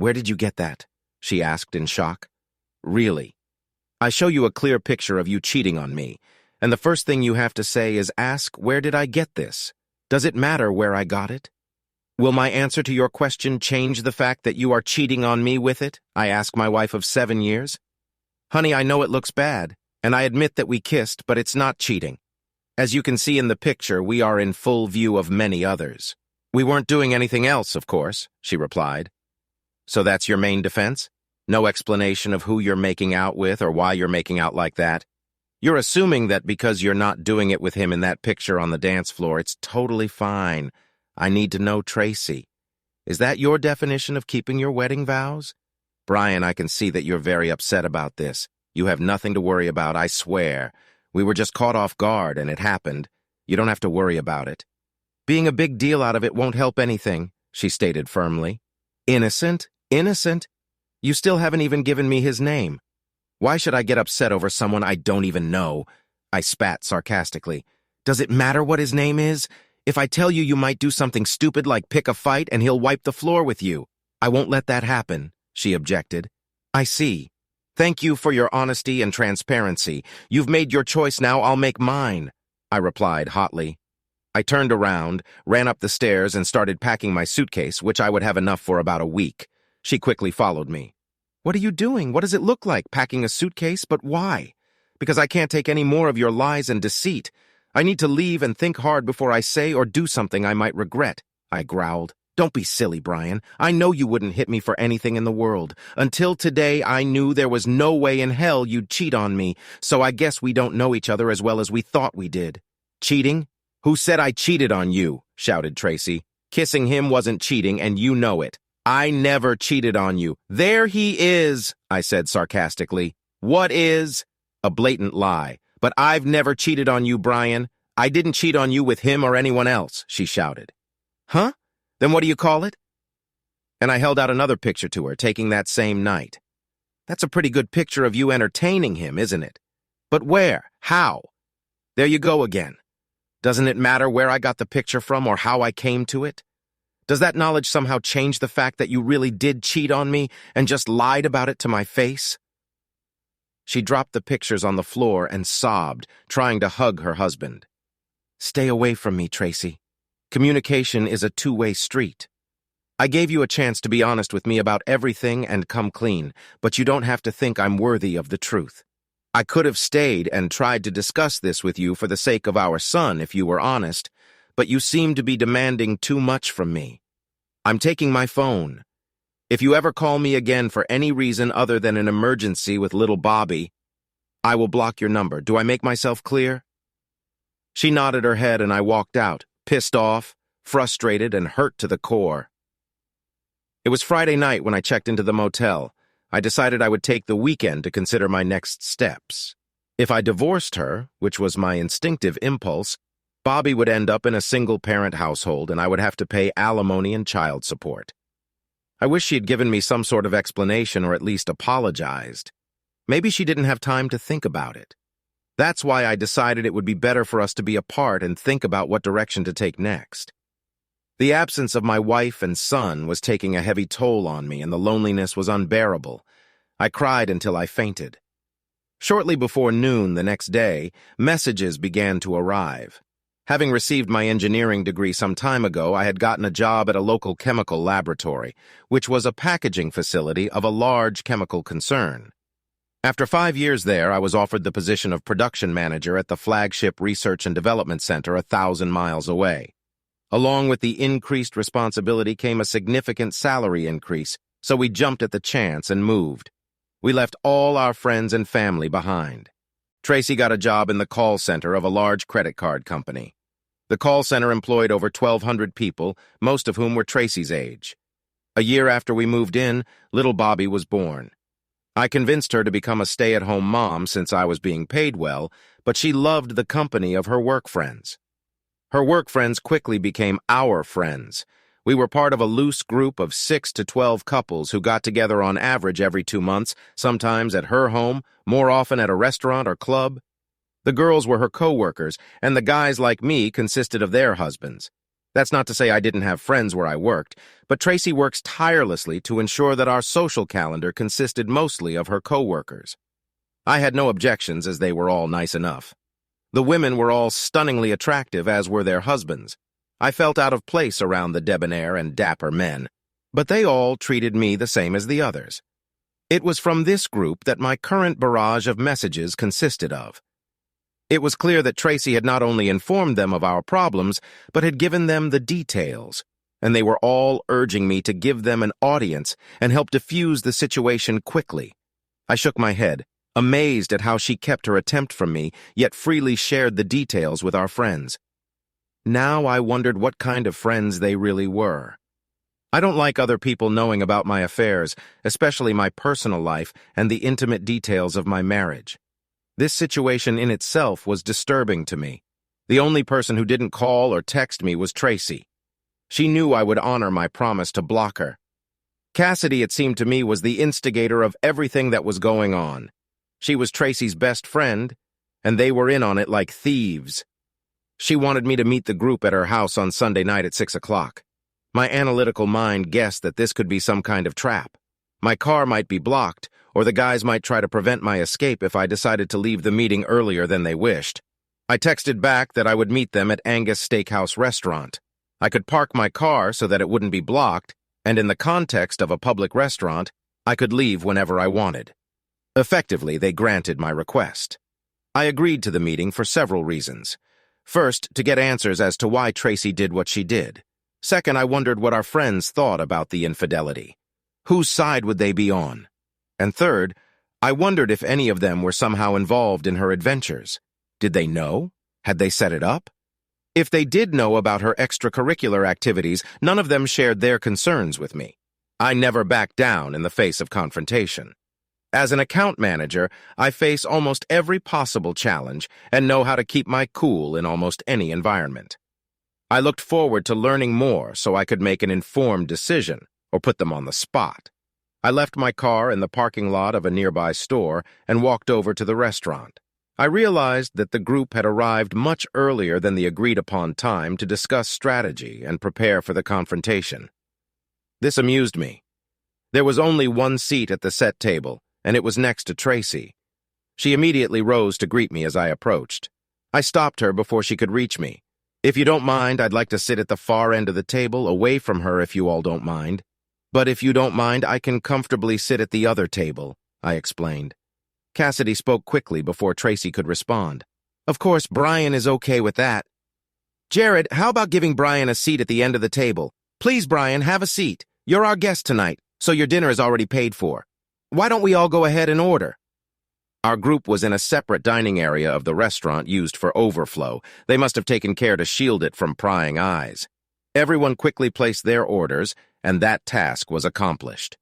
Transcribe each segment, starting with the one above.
Where did you get that? She asked in shock. Really? I show you a clear picture of you cheating on me, and the first thing you have to say is ask, where did I get this? Does it matter where I got it? Will my answer to your question change the fact that you are cheating on me with it? I ask my wife of 7 years. Honey, I know it looks bad, and I admit that we kissed, but it's not cheating. As you can see in the picture, we are in full view of many others. We weren't doing anything else, of course, she replied. So that's your main defense? No explanation of who you're making out with or why you're making out like that? You're assuming that because you're not doing it with him in that picture on the dance floor, it's totally fine. I need to know Tracy. Is that your definition of keeping your wedding vows? Brian, I can see that you're very upset about this. You have nothing to worry about, I swear. We were just caught off guard and it happened. You don't have to worry about it. Being a big deal out of it won't help anything, she stated firmly. Innocent? Innocent? You still haven't even given me his name. Why should I get upset over someone I don't even know? I spat sarcastically. Does it matter what his name is? If I tell you, you might do something stupid like pick a fight and he'll wipe the floor with you. I won't let that happen, she objected. I see. Thank you for your honesty and transparency. You've made your choice, now I'll make mine, I replied hotly. I turned around, ran up the stairs, and started packing my suitcase, which I would have enough for about a week. She quickly followed me. What are you doing? What does it look like, packing a suitcase? But why? Because I can't take any more of your lies and deceit. I need to leave and think hard before I say or do something I might regret, I growled. Don't be silly, Brian. I know you wouldn't hit me for anything in the world. Until today, I knew there was no way in hell you'd cheat on me, so I guess we don't know each other as well as we thought we did. Cheating? Who said I cheated on you? Shouted Tracy. Kissing him wasn't cheating, and you know it. I never cheated on you. There he is, I said sarcastically. What is? A blatant lie. But I've never cheated on you, Brian. I didn't cheat on you with him or anyone else, she shouted. Huh? Then what do you call it? And I held out another picture to her, taking that same night. That's a pretty good picture of you entertaining him, isn't it? But where? How? There you go again. Doesn't it matter where I got the picture from or how I came to it? Does that knowledge somehow change the fact that you really did cheat on me and just lied about it to my face? She dropped the pictures on the floor and sobbed, trying to hug her husband. Stay away from me, Tracy. Communication is a two-way street. I gave you a chance to be honest with me about everything and come clean, but you don't have to think I'm worthy of the truth. I could have stayed and tried to discuss this with you for the sake of our son if you were honest, but you seem to be demanding too much from me. I'm taking my phone. If you ever call me again for any reason other than an emergency with little Bobby, I will block your number. Do I make myself clear? She nodded her head and I walked out, pissed off, frustrated, and hurt to the core. It was Friday night when I checked into the motel. I decided I would take the weekend to consider my next steps. If I divorced her, which was my instinctive impulse, Bobby would end up in a single-parent household and I would have to pay alimony and child support. I wish she had given me some sort of explanation or at least apologized. Maybe she didn't have time to think about it. That's why I decided it would be better for us to be apart and think about what direction to take next. The absence of my wife and son was taking a heavy toll on me and the loneliness was unbearable. I cried until I fainted. Shortly before noon the next day, messages began to arrive. Having received my engineering degree some time ago, I had gotten a job at a local chemical laboratory, which was a packaging facility of a large chemical concern. After 5 years there, I was offered the position of production manager at the flagship research and development center 1,000 miles away. Along with the increased responsibility came a significant salary increase, so we jumped at the chance and moved. We left all our friends and family behind. Tracy got a job in the call center of a large credit card company. The call center employed over 1,200 people, most of whom were Tracy's age. A year after we moved in, little Bobby was born. I convinced her to become a stay-at-home mom since I was being paid well, but she loved the company of her work friends. Her work friends quickly became our friends. We were part of a loose group of 6 to 12 couples who got together on average every 2 months, sometimes at her home, more often at a restaurant or club. The girls were her co-workers, and the guys like me consisted of their husbands. That's not to say I didn't have friends where I worked, but Tracy works tirelessly to ensure that our social calendar consisted mostly of her coworkers. I had no objections as they were all nice enough. The women were all stunningly attractive, as were their husbands. I felt out of place around the debonair and dapper men, but they all treated me the same as the others. It was from this group that my current barrage of messages consisted of. It was clear that Tracy had not only informed them of our problems, but had given them the details, and they were all urging me to give them an audience and help diffuse the situation quickly. I shook my head, amazed at how she kept her attempt from me, yet freely shared the details with our friends. Now I wondered what kind of friends they really were. I don't like other people knowing about my affairs, especially my personal life and the intimate details of my marriage. This situation in itself was disturbing to me. The only person who didn't call or text me was Tracy. She knew I would honor my promise to block her. Cassidy, it seemed to me, was the instigator of everything that was going on. She was Tracy's best friend, and they were in on it like thieves. She wanted me to meet the group at her house on Sunday night at 6 o'clock. My analytical mind guessed that this could be some kind of trap. My car might be blocked, or the guys might try to prevent my escape if I decided to leave the meeting earlier than they wished. I texted back that I would meet them at Angus Steakhouse Restaurant. I could park my car so that it wouldn't be blocked, and in the context of a public restaurant, I could leave whenever I wanted. Effectively, they granted my request. I agreed to the meeting for several reasons. First, to get answers as to why Tracy did what she did. Second, I wondered what our friends thought about the infidelity. Whose side would they be on? And third, I wondered if any of them were somehow involved in her adventures. Did they know? Had they set it up? If they did know about her extracurricular activities, none of them shared their concerns with me. I never backed down in the face of confrontation. As an account manager, I face almost every possible challenge and know how to keep my cool in almost any environment. I looked forward to learning more so I could make an informed decision or put them on the spot. I left my car in the parking lot of a nearby store and walked over to the restaurant. I realized that the group had arrived much earlier than the agreed-upon time to discuss strategy and prepare for the confrontation. This amused me. There was only one seat at the set table, and it was next to Tracy. She immediately rose to greet me as I approached. I stopped her before she could reach me. "If you don't mind, I'd like to sit at the far end of the table, away from her if you all don't mind. But if you don't mind, I can comfortably sit at the other table," I explained. Cassidy spoke quickly before Tracy could respond. "Of course, Brian is okay with that." "Jared, how about giving Brian a seat at the end of the table? Please, Brian, have a seat. You're our guest tonight, so your dinner is already paid for. Why don't we all go ahead and order?" Our group was in a separate dining area of the restaurant used for overflow. They must have taken care to shield it from prying eyes. Everyone quickly placed their orders, and that task was accomplished.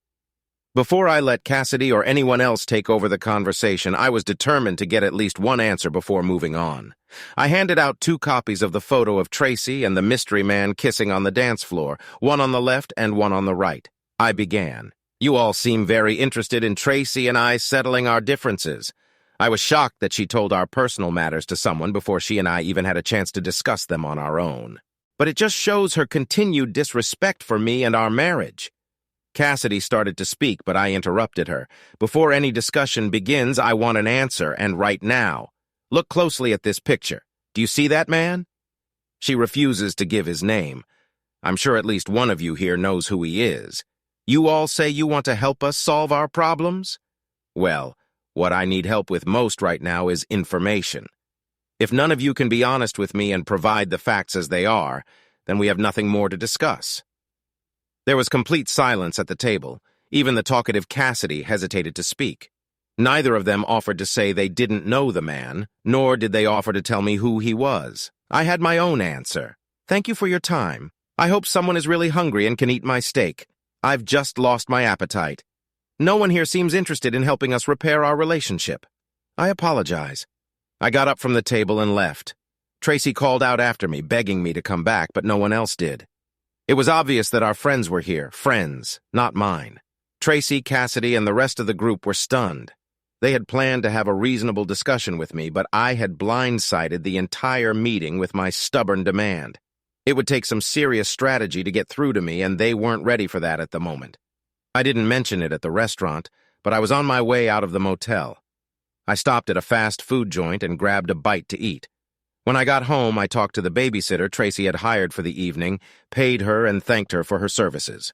Before I let Cassidy or anyone else take over the conversation, I was determined to get at least one answer before moving on. I handed out 2 copies of the photo of Tracy and the mystery man kissing on the dance floor, one on the left and one on the right. I began. "You all seem very interested in Tracy and I settling our differences. I was shocked that she told our personal matters to someone before she and I even had a chance to discuss them on our own. But it just shows her continued disrespect for me and our marriage." Cassidy started to speak, but I interrupted her. "Before any discussion begins, I want an answer, and right now. Look closely at this picture. Do you see that man?" She refuses to give his name. I'm sure at least one of you here knows who he is. You all say you want to help us solve our problems? Well, what I need help with most right now is information. If none of you can be honest with me and provide the facts as they are, then we have nothing more to discuss. There was complete silence at the table. Even the talkative Cassidy hesitated to speak. Neither of them offered to say they didn't know the man, nor did they offer to tell me who he was. I had my own answer. "Thank you for your time. I hope someone is really hungry and can eat my steak. I've just lost my appetite. No one here seems interested in helping us repair our relationship. I apologize." I got up from the table and left. Tracy called out after me, begging me to come back, but no one else did. It was obvious that our friends were here, friends, not mine. Tracy, Cassidy, and the rest of the group were stunned. They had planned to have a reasonable discussion with me, but I had blindsided the entire meeting with my stubborn demand. It would take some serious strategy to get through to me, and they weren't ready for that at the moment. I didn't mention it at the restaurant, but I was on my way out of the motel. I stopped at a fast food joint and grabbed a bite to eat. When I got home, I talked to the babysitter Tracy had hired for the evening, paid her, and thanked her for her services.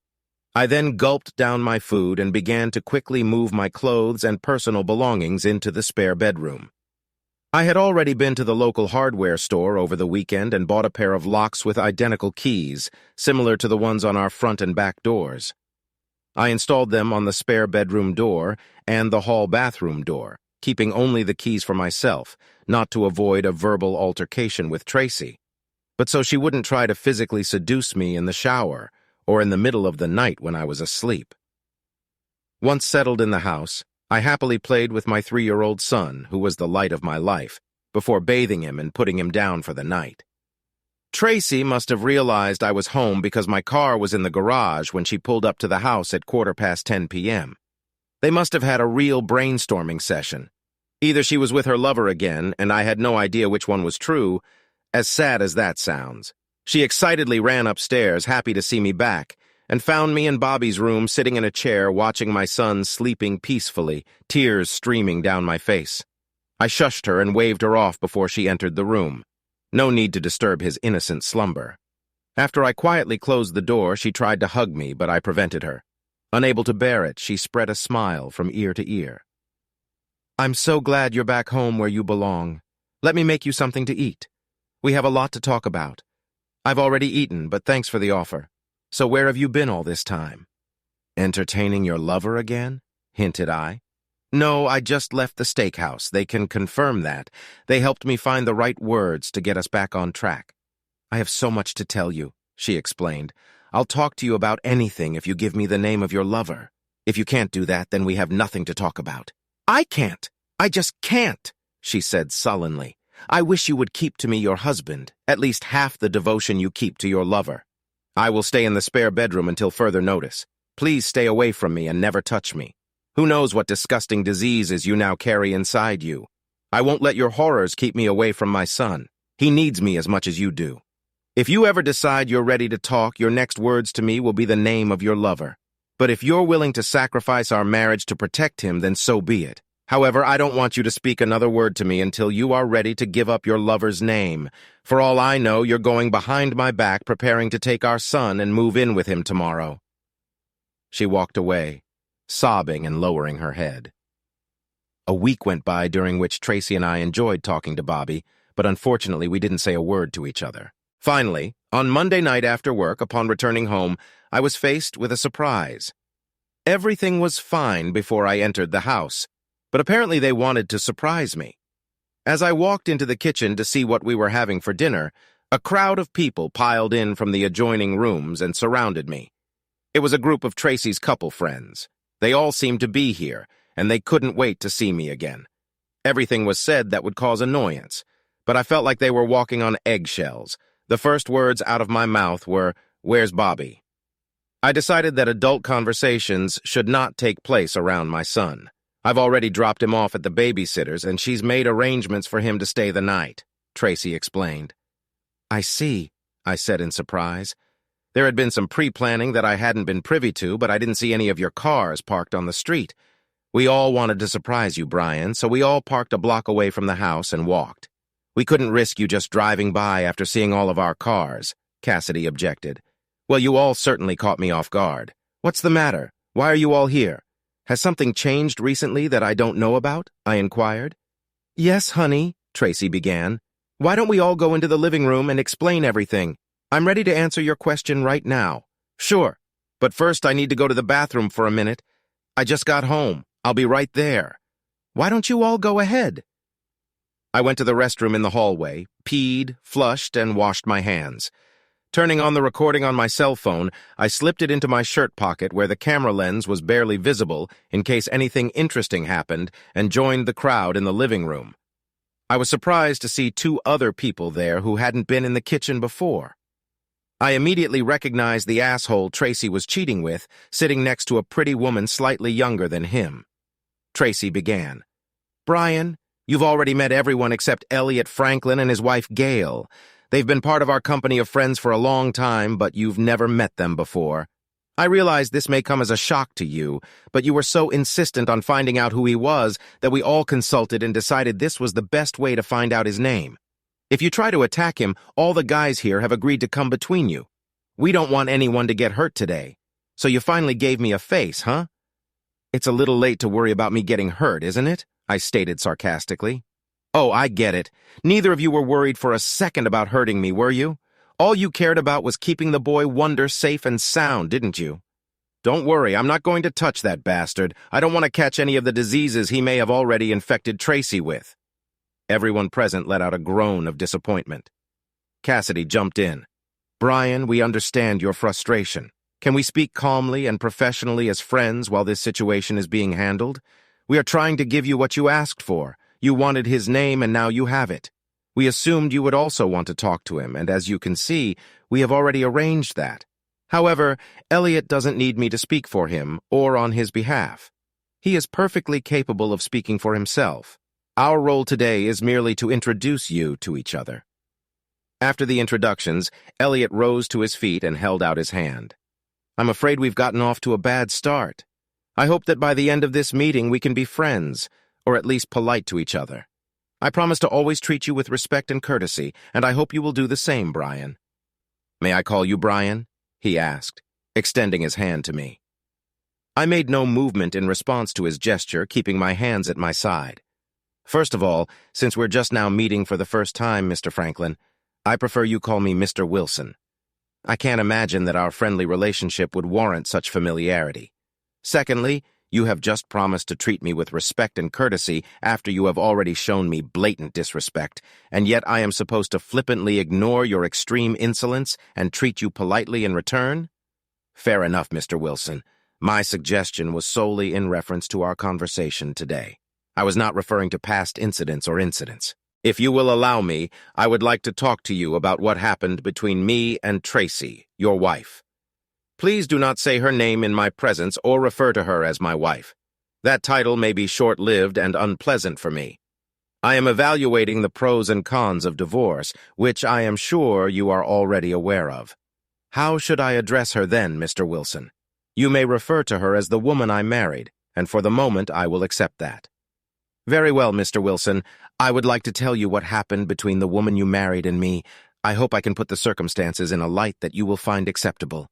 I then gulped down my food and began to quickly move my clothes and personal belongings into the spare bedroom. I had already been to the local hardware store over the weekend and bought a pair of locks with identical keys, similar to the ones on our front and back doors. I installed them on the spare bedroom door and the hall bathroom door, keeping only the keys for myself, not to avoid a verbal altercation with Tracy, but so she wouldn't try to physically seduce me in the shower or in the middle of the night when I was asleep. Once settled in the house, I happily played with my 3-year-old son, who was the light of my life, before bathing him and putting him down for the night. Tracy must have realized I was home because my car was in the garage when she pulled up to the house at 10:15 p.m. They must have had a real brainstorming session. Either she was with her lover again, and I had no idea which one was true, as sad as that sounds. She excitedly ran upstairs, happy to see me back, and found me in Bobby's room sitting in a chair watching my son sleeping peacefully, tears streaming down my face. I shushed her and waved her off before she entered the room. No need to disturb his innocent slumber. After I quietly closed the door, she tried to hug me, but I prevented her. Unable to bear it, she spread a smile from ear to ear. "I'm so glad you're back home where you belong. Let me make you something to eat. We have a lot to talk about. I've already eaten, but thanks for the offer. So where have you been all this time?" "Entertaining your lover again?" hinted I. "No, I just left the steakhouse. They can confirm that. They helped me find the right words to get us back on track." "I have so much to tell you," she explained. "I'll talk to you about anything if you give me the name of your lover. If you can't do that, then we have nothing to talk about." "I can't. I just can't," she said sullenly. "I wish you would keep to me your husband, at least half the devotion you keep to your lover. I will stay in the spare bedroom until further notice. Please stay away from me and never touch me. Who knows what disgusting diseases you now carry inside you. I won't let your horrors keep me away from my son. He needs me as much as you do. If you ever decide you're ready to talk, your next words to me will be the name of your lover. But if you're willing to sacrifice our marriage to protect him, then so be it. However, I don't want you to speak another word to me until you are ready to give up your lover's name. For all I know, you're going behind my back preparing to take our son and move in with him tomorrow." She walked away, sobbing and lowering her head. A week went by during which Tracy and I enjoyed talking to Bobby, but unfortunately we didn't say a word to each other. Finally, on Monday night after work, upon returning home, I was faced with a surprise. Everything was fine before I entered the house, but apparently they wanted to surprise me. As I walked into the kitchen to see what we were having for dinner, a crowd of people piled in from the adjoining rooms and surrounded me. It was a group of Tracy's couple friends. They all seemed to be here, and they couldn't wait to see me again. Everything was said that would cause annoyance, but I felt like they were walking on eggshells. The first words out of my mouth were, "Where's Bobby?" I decided that adult conversations should not take place around my son. I've already dropped him off at the babysitter's, and she's made arrangements for him to stay the night, Tracy explained. "I see," I said in surprise. "There had been some pre-planning that I hadn't been privy to, but I didn't see any of your cars parked on the street. We all wanted to surprise you, Brian, so we all parked a block away from the house and walked. We couldn't risk you just driving by after seeing all of our cars," Cassidy objected. "Well, you all certainly caught me off guard. What's the matter? Why are you all here? Has something changed recently that I don't know about?" I inquired. "Yes, honey," Tracy began. "Why don't we all go into the living room and explain everything? I'm ready to answer your question right now." "Sure, but first I need to go to the bathroom for a minute. I just got home. I'll be right there." "Why don't you all go ahead?" I went to the restroom in the hallway, peed, flushed, and washed my hands. Turning on the recording on my cell phone, I slipped it into my shirt pocket where the camera lens was barely visible in case anything interesting happened, and joined the crowd in the living room. I was surprised to see 2 other people there who hadn't been in the kitchen before. I immediately recognized the asshole Tracy was cheating with, sitting next to a pretty woman slightly younger than him. Tracy began. "Brian, you've already met everyone except Elliot Franklin and his wife Gail. They've been part of our company of friends for a long time, but you've never met them before. I realize this may come as a shock to you, but you were so insistent on finding out who he was that we all consulted and decided this was the best way to find out his name. If you try to attack him, all the guys here have agreed to come between you. We don't want anyone to get hurt today. So you finally gave me a face, huh? It's a little late to worry about me getting hurt, isn't it? I stated sarcastically. Oh, I get it. Neither of you were worried for a second about hurting me, were you? All you cared about was keeping the boy Wonder safe and sound, didn't you? Don't worry, I'm not going to touch that bastard. I don't want to catch any of the diseases he may have already infected Tracy with. Everyone present let out a groan of disappointment. Cassidy jumped in. Brian, we understand your frustration. Can we speak calmly and professionally as friends while this situation is being handled? We are trying to give you what you asked for. You wanted his name and now you have it. We assumed you would also want to talk to him, and as you can see, we have already arranged that. However, Elliot doesn't need me to speak for him or on his behalf. He is perfectly capable of speaking for himself. Our role today is merely to introduce you to each other. After the introductions, Elliot rose to his feet and held out his hand. I'm afraid we've gotten off to a bad start. I hope that by the end of this meeting we can be friends, or at least polite to each other. I promise to always treat you with respect and courtesy, and I hope you will do the same, Brian. May I call you Brian? He asked, extending his hand to me. I made no movement in response to his gesture, keeping my hands at my side. First of all, since we're just now meeting for the first time, Mr. Franklin, I prefer you call me Mr. Wilson. I can't imagine that our friendly relationship would warrant such familiarity. Secondly, you have just promised to treat me with respect and courtesy after you have already shown me blatant disrespect, and yet I am supposed to flippantly ignore your extreme insolence and treat you politely in return? Fair enough, Mr. Wilson. My suggestion was solely in reference to our conversation today. I was not referring to past incidents or incidents. If you will allow me, I would like to talk to you about what happened between me and Tracy, your wife. Please do not say her name in my presence or refer to her as my wife. That title may be short-lived and unpleasant for me. I am evaluating the pros and cons of divorce, which I am sure you are already aware of. How should I address her then, Mr. Wilson? You may refer to her as the woman I married, and for the moment I will accept that. Very well, Mr. Wilson. I would like to tell you what happened between the woman you married and me. I hope I can put the circumstances in a light that you will find acceptable.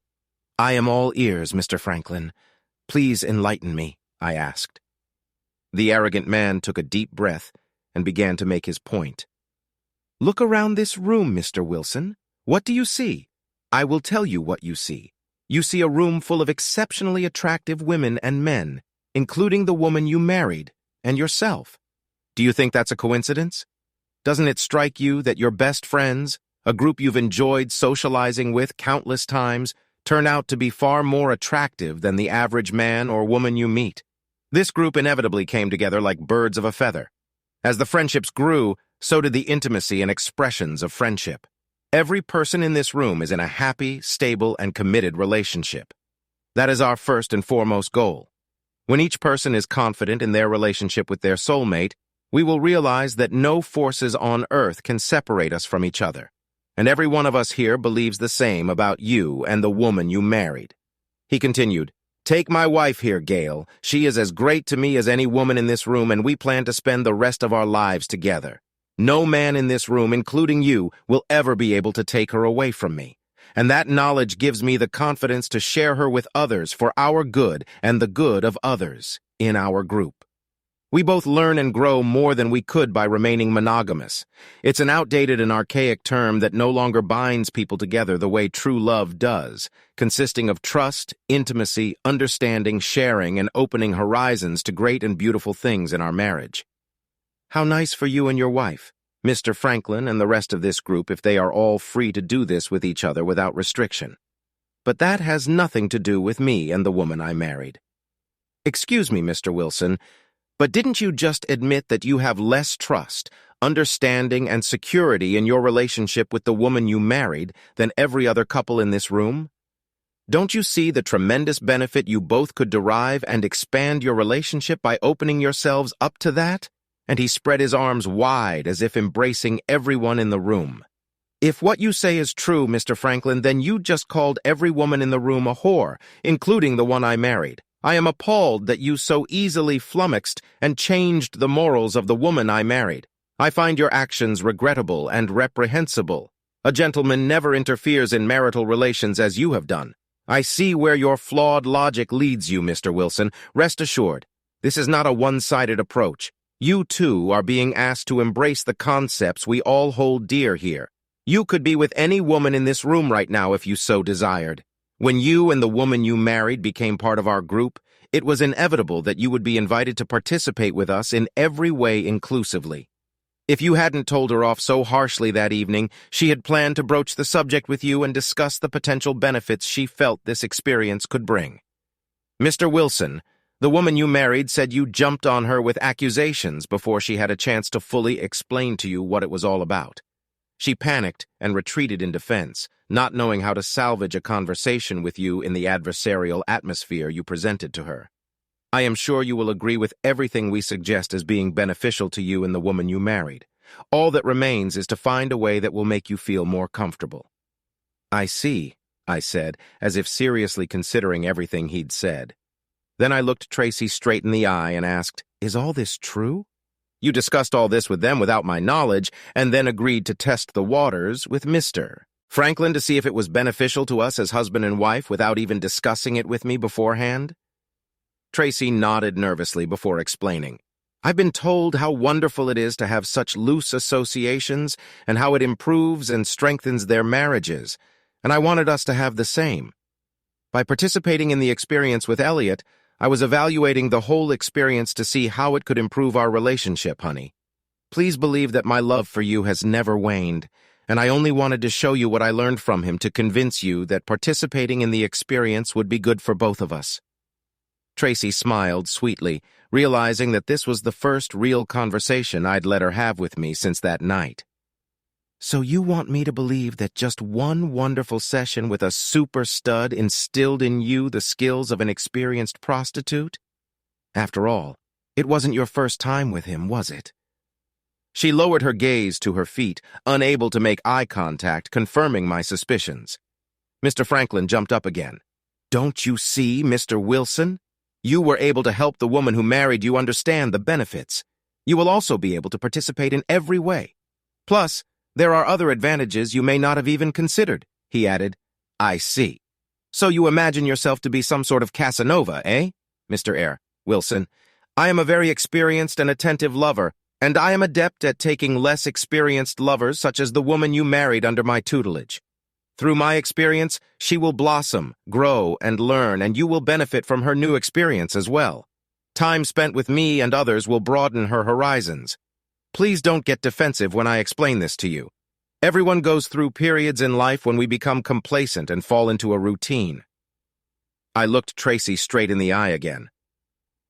I am all ears, Mr. Franklin. Please enlighten me, I asked. The arrogant man took a deep breath and began to make his point. Look around this room, Mr. Wilson. What do you see? I will tell you what you see. You see a room full of exceptionally attractive women and men, including the woman you married, and yourself. Do you think that's a coincidence? Doesn't it strike you that your best friends, a group you've enjoyed socializing with countless times, turn out to be far more attractive than the average man or woman you meet? This group inevitably came together like birds of a feather. As the friendships grew, so did the intimacy and expressions of friendship. Every person in this room is in a happy, stable, and committed relationship. That is our first and foremost goal. When each person is confident in their relationship with their soulmate, we will realize that no forces on earth can separate us from each other. And every one of us here believes the same about you and the woman you married. He continued, Take my wife here, Gail. She is as great to me as any woman in this room, and we plan to spend the rest of our lives together. No man in this room, including you, will ever be able to take her away from me. And that knowledge gives me the confidence to share her with others for our good and the good of others in our group. We both learn and grow more than we could by remaining monogamous. It's an outdated and archaic term that no longer binds people together the way true love does, consisting of trust, intimacy, understanding, sharing, and opening horizons to great and beautiful things in our marriage. How nice for you and your wife, Mr. Franklin and the rest of this group, if they are all free to do this with each other without restriction. But that has nothing to do with me and the woman I married. Excuse me, Mr. Wilson, but didn't you just admit that you have less trust, understanding, and security in your relationship with the woman you married than every other couple in this room? Don't you see the tremendous benefit you both could derive and expand your relationship by opening yourselves up to that? And he spread his arms wide as if embracing everyone in the room. If what you say is true, Mr. Franklin, then you just called every woman in the room a whore, including the one I married. I am appalled that you so easily flummoxed and changed the morals of the woman I married. I find your actions regrettable and reprehensible. A gentleman never interferes in marital relations as you have done. I see where your flawed logic leads you, Mr. Wilson. Rest assured, this is not a one-sided approach. You, too, are being asked to embrace the concepts we all hold dear here. You could be with any woman in this room right now if you so desired. When you and the woman you married became part of our group, it was inevitable that you would be invited to participate with us in every way inclusively. If you hadn't told her off so harshly that evening, she had planned to broach the subject with you and discuss the potential benefits she felt this experience could bring. Mr. Wilson, the woman you married said you jumped on her with accusations before she had a chance to fully explain to you what it was all about. She panicked and retreated in defense, not knowing how to salvage a conversation with you in the adversarial atmosphere you presented to her. I am sure you will agree with everything we suggest as being beneficial to you and the woman you married. All that remains is to find a way that will make you feel more comfortable. I see, I said, as if seriously considering everything he'd said. Then I looked Tracy straight in the eye and asked, "Is all this true? You discussed all this with them without my knowledge, and then agreed to test the waters with Mr. Franklin to see if it was beneficial to us as husband and wife without even discussing it with me beforehand?" Tracy nodded nervously before explaining. "I've been told how wonderful it is to have such loose associations and how it improves and strengthens their marriages, and I wanted us to have the same. By participating in the experience with Elliot, I was evaluating the whole experience to see how it could improve our relationship, honey. Please believe that my love for you has never waned, and I only wanted to show you what I learned from him to convince you that participating in the experience would be good for both of us." Tracy smiled sweetly, realizing that this was the first real conversation I'd let her have with me since that night. "So you want me to believe that just one wonderful session with a super stud instilled in you the skills of an experienced prostitute? After all, it wasn't your first time with him, was it?" She lowered her gaze to her feet, unable to make eye contact, confirming my suspicions. Mr. Franklin jumped up again. "Don't you see, Mr. Wilson? You were able to help the woman who married you understand the benefits. You will also be able to participate in every way. Plus, there are other advantages you may not have even considered," he added. "I see. So you imagine yourself to be some sort of Casanova, eh, Mr. Wilson? I am a very experienced and attentive lover, and I am adept at taking less experienced lovers such as the woman you married under my tutelage. Through my experience, she will blossom, grow, and learn, and you will benefit from her new experience as well. Time spent with me and others will broaden her horizons. Please don't get defensive when I explain this to you. Everyone goes through periods in life when we become complacent and fall into a routine." I looked Tracy straight in the eye again.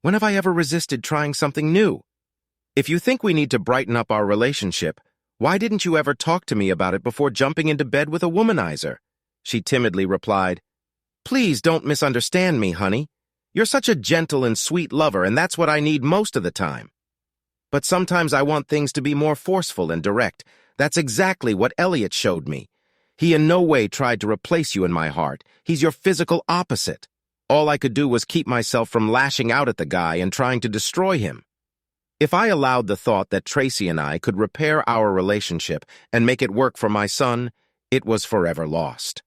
"When have I ever resisted trying something new? If you think we need to brighten up our relationship, why didn't you ever talk to me about it before jumping into bed with a womanizer?" She timidly replied, "Please don't misunderstand me, honey. You're such a gentle and sweet lover, and that's what I need most of the time. But sometimes I want things to be more forceful and direct. That's exactly what Elliot showed me. He in no way tried to replace you in my heart. He's your physical opposite. All I could do was keep myself from lashing out at the guy and trying to destroy him. If I allowed the thought that Tracy and I could repair our relationship and make it work for my son, it was forever lost."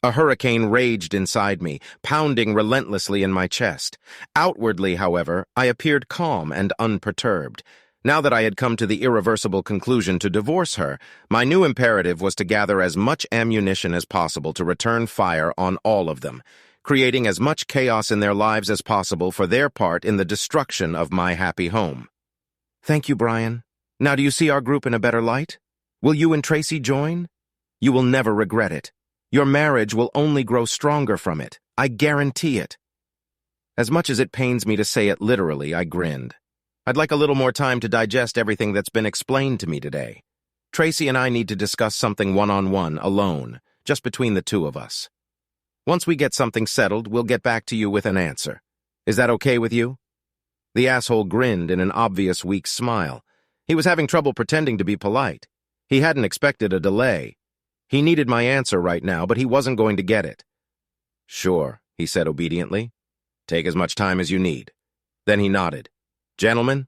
A hurricane raged inside me, pounding relentlessly in my chest. Outwardly, however, I appeared calm and unperturbed. Now that I had come to the irreversible conclusion to divorce her, my new imperative was to gather as much ammunition as possible to return fire on all of them, creating as much chaos in their lives as possible for their part in the destruction of my happy home. "Thank you, Brian. Now do you see our group in a better light? Will you and Tracy join? You will never regret it. Your marriage will only grow stronger from it. I guarantee it." As much as it pains me to say it literally, I grinned. I'd like a little more time to digest everything that's been explained to me today. Tracy and I need to discuss something one-on-one, alone, just between the two of us. Once we get something settled, we'll get back to you with an answer. Is that okay with you?" The asshole grinned in an obvious weak smile. He was having trouble pretending to be polite. He hadn't expected a delay. He needed my answer right now, but he wasn't going to get it. "Sure," he said obediently. "Take as much time as you need." Then he nodded. "Gentlemen?"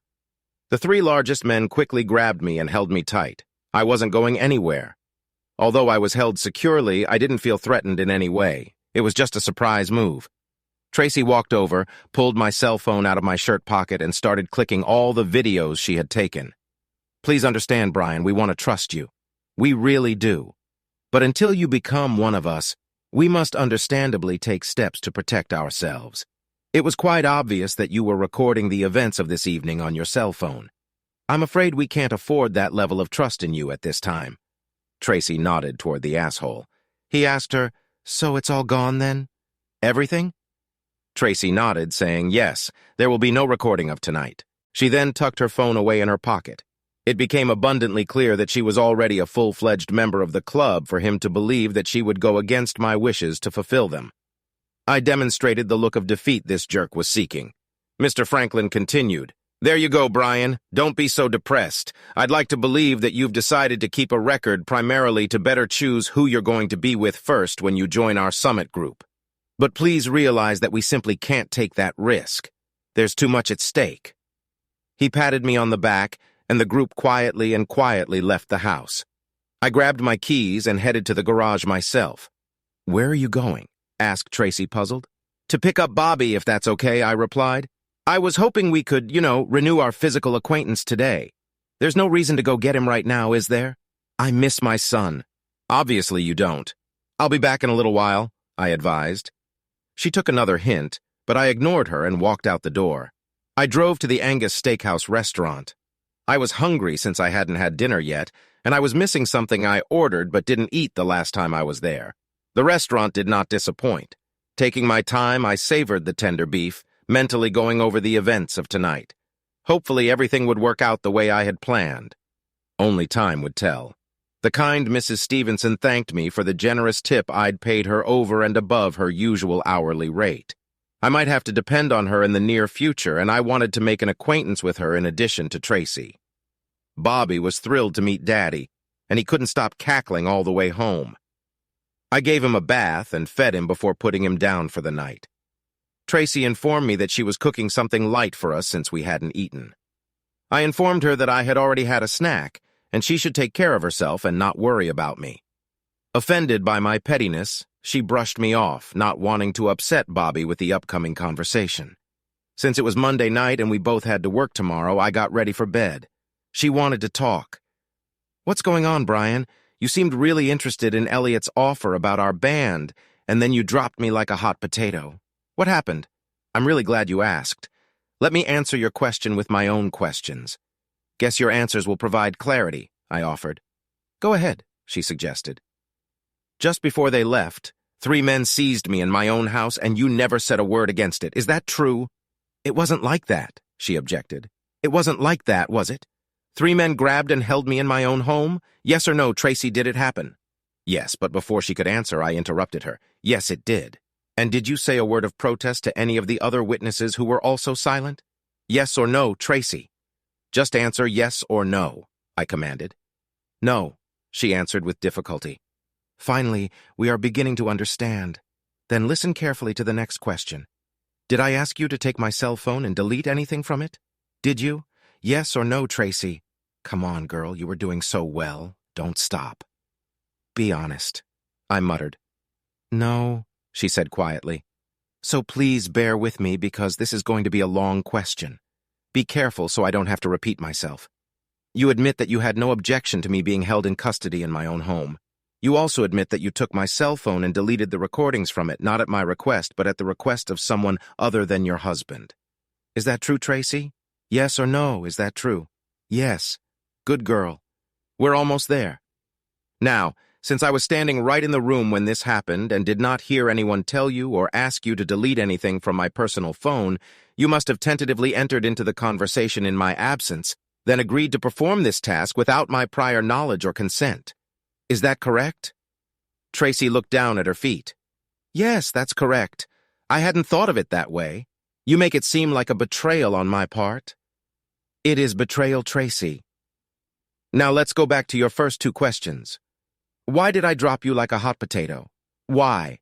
The three largest men quickly grabbed me and held me tight. I wasn't going anywhere. Although I was held securely, I didn't feel threatened in any way. It was just a surprise move. Tracy walked over, pulled my cell phone out of my shirt pocket, and started clicking all the videos she had taken. "Please understand, Brian, we want to trust you. We really do. But until you become one of us, we must understandably take steps to protect ourselves. It was quite obvious that you were recording the events of this evening on your cell phone. I'm afraid we can't afford that level of trust in you at this time." Tracy nodded toward the asshole. He asked her, "So it's all gone then? Everything?" Tracy nodded, saying, "Yes, there will be no recording of tonight." She then tucked her phone away in her pocket. It became abundantly clear that she was already a full-fledged member of the club for him to believe that she would go against my wishes to fulfill them. I demonstrated the look of defeat this jerk was seeking. Mr. Franklin continued, "There you go, Brian. Don't be so depressed. I'd like to believe that you've decided to keep a record primarily to better choose who you're going to be with first when you join our summit group. But please realize that we simply can't take that risk. There's too much at stake." He patted me on the back, and the group quietly left the house. I grabbed my keys and headed to the garage myself. "Where are you going?" asked Tracy, puzzled. "To pick up Bobby, if that's okay," I replied. "I was hoping we could, renew our physical acquaintance today. There's no reason to go get him right now, is there? I miss my son." "Obviously you don't. I'll be back in a little while," I advised. She took another hint, but I ignored her and walked out the door. I drove to the Angus Steakhouse restaurant. I was hungry since I hadn't had dinner yet, and I was missing something I ordered but didn't eat the last time I was there. The restaurant did not disappoint. Taking my time, I savored the tender beef, mentally going over the events of tonight. Hopefully everything would work out the way I had planned. Only time would tell. The kind Mrs. Stevenson thanked me for the generous tip I'd paid her over and above her usual hourly rate. I might have to depend on her in the near future, and I wanted to make an acquaintance with her in addition to Tracy. Bobby was thrilled to meet Daddy, and he couldn't stop cackling all the way home. I gave him a bath and fed him before putting him down for the night. Tracy informed me that she was cooking something light for us since we hadn't eaten. I informed her that I had already had a snack, and she should take care of herself and not worry about me. Offended by my pettiness, she brushed me off, not wanting to upset Bobby with the upcoming conversation. Since it was Monday night and we both had to work tomorrow, I got ready for bed. She wanted to talk. "What's going on, Brian? You seemed really interested in Elliot's offer about our band, and then you dropped me like a hot potato. What happened? I'm really glad you asked. Let me answer your question with my own questions. Guess your answers will provide clarity," I offered. "Go ahead," she suggested. "Just before they left, 3 men seized me in my own house, and you never said a word against it. Is that true?" "It wasn't like that," she objected. "It wasn't like that, was it? 3 men grabbed and held me in my own home? Yes or no, Tracy, did it happen?" "Yes," but before she could answer, I interrupted her. "Yes, it did. And did you say a word of protest to any of the other witnesses who were also silent? Yes or no, Tracy? Just answer yes or no," I commanded. "No," she answered with difficulty. "Finally, we are beginning to understand. Then listen carefully to the next question. Did I ask you to take my cell phone and delete anything from it? Did you? Yes or no, Tracy? Come on, girl, you were doing so well. Don't stop." "Be honest," I muttered. "No," she said quietly. "So please bear with me because this is going to be a long question. Be careful so I don't have to repeat myself. You admit that you had no objection to me being held in custody in my own home. You also admit that you took my cell phone and deleted the recordings from it, not at my request, but at the request of someone other than your husband. Is that true, Tracy? Yes or no, is that true? Yes. Good girl. We're almost there. Now, since I was standing right in the room when this happened and did not hear anyone tell you or ask you to delete anything from my personal phone, you must have tentatively entered into the conversation in my absence, then agreed to perform this task without my prior knowledge or consent. Is that correct?" Tracy looked down at her feet. "Yes, that's correct. I hadn't thought of it that way. You make it seem like a betrayal on my part." "It is betrayal, Tracy. Now let's go back to your first 2 questions. Why did I drop you like a hot potato? Why?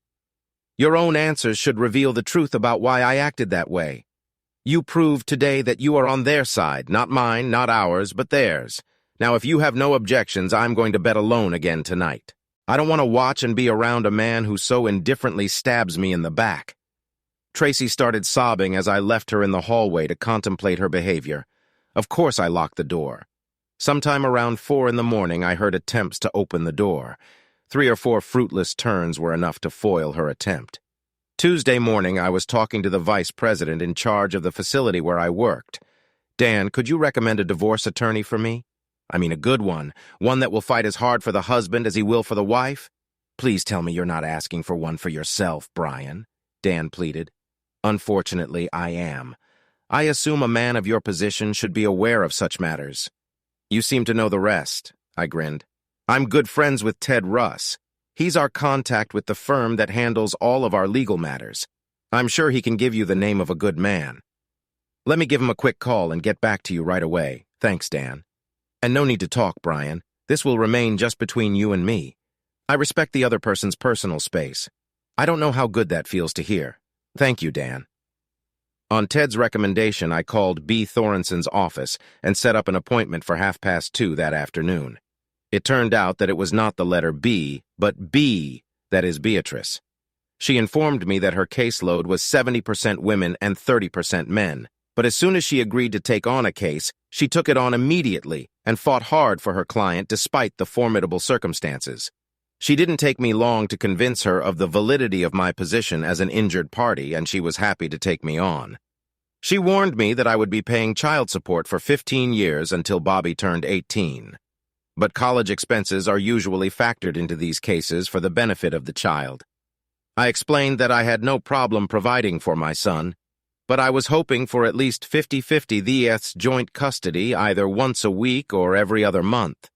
Your own answers should reveal the truth about why I acted that way. You proved today that you are on their side, not mine, not ours, but theirs. Now, if you have no objections, I'm going to bet alone again tonight. I don't want to watch and be around a man who so indifferently stabs me in the back. Tracy started sobbing as I left her in the hallway to contemplate her behavior. Of course I locked the door. Sometime around 4 in the morning, I heard attempts to open the door. 3 or 4 fruitless turns were enough to foil her attempt. Tuesday morning, I was talking to the vice president in charge of the facility where I worked. Dan, could you recommend a divorce attorney for me? I mean a good one that will fight as hard for the husband as he will for the wife? Please tell me you're not asking for one for yourself, Brian, Dan pleaded. Unfortunately, I am. I assume a man of your position should be aware of such matters. You seem to know the rest, I grinned. I'm good friends with Ted Russ. He's our contact with the firm that handles all of our legal matters. I'm sure he can give you the name of a good man. Let me give him a quick call and get back to you right away. Thanks, Dan. And no need to talk, Brian. This will remain just between you and me. I respect the other person's personal space. I don't know how good that feels to hear. Thank you, Dan. On Ted's recommendation, I called B. Thorenson's office and set up an appointment for 2:30 that afternoon. It turned out that it was not the letter B, but B, that is Beatrice. She informed me that her caseload was 70% women and 30% men, but as soon as she agreed to take on a case, she took it on immediately and fought hard for her client despite the formidable circumstances. She didn't take me long to convince her of the validity of my position as an injured party, and she was happy to take me on. She warned me that I would be paying child support for 15 years until Bobby turned 18. But college expenses are usually factored into these cases for the benefit of the child. I explained that I had no problem providing for my son, but I was hoping for at least 50-50 the joint custody either once a week or every other month.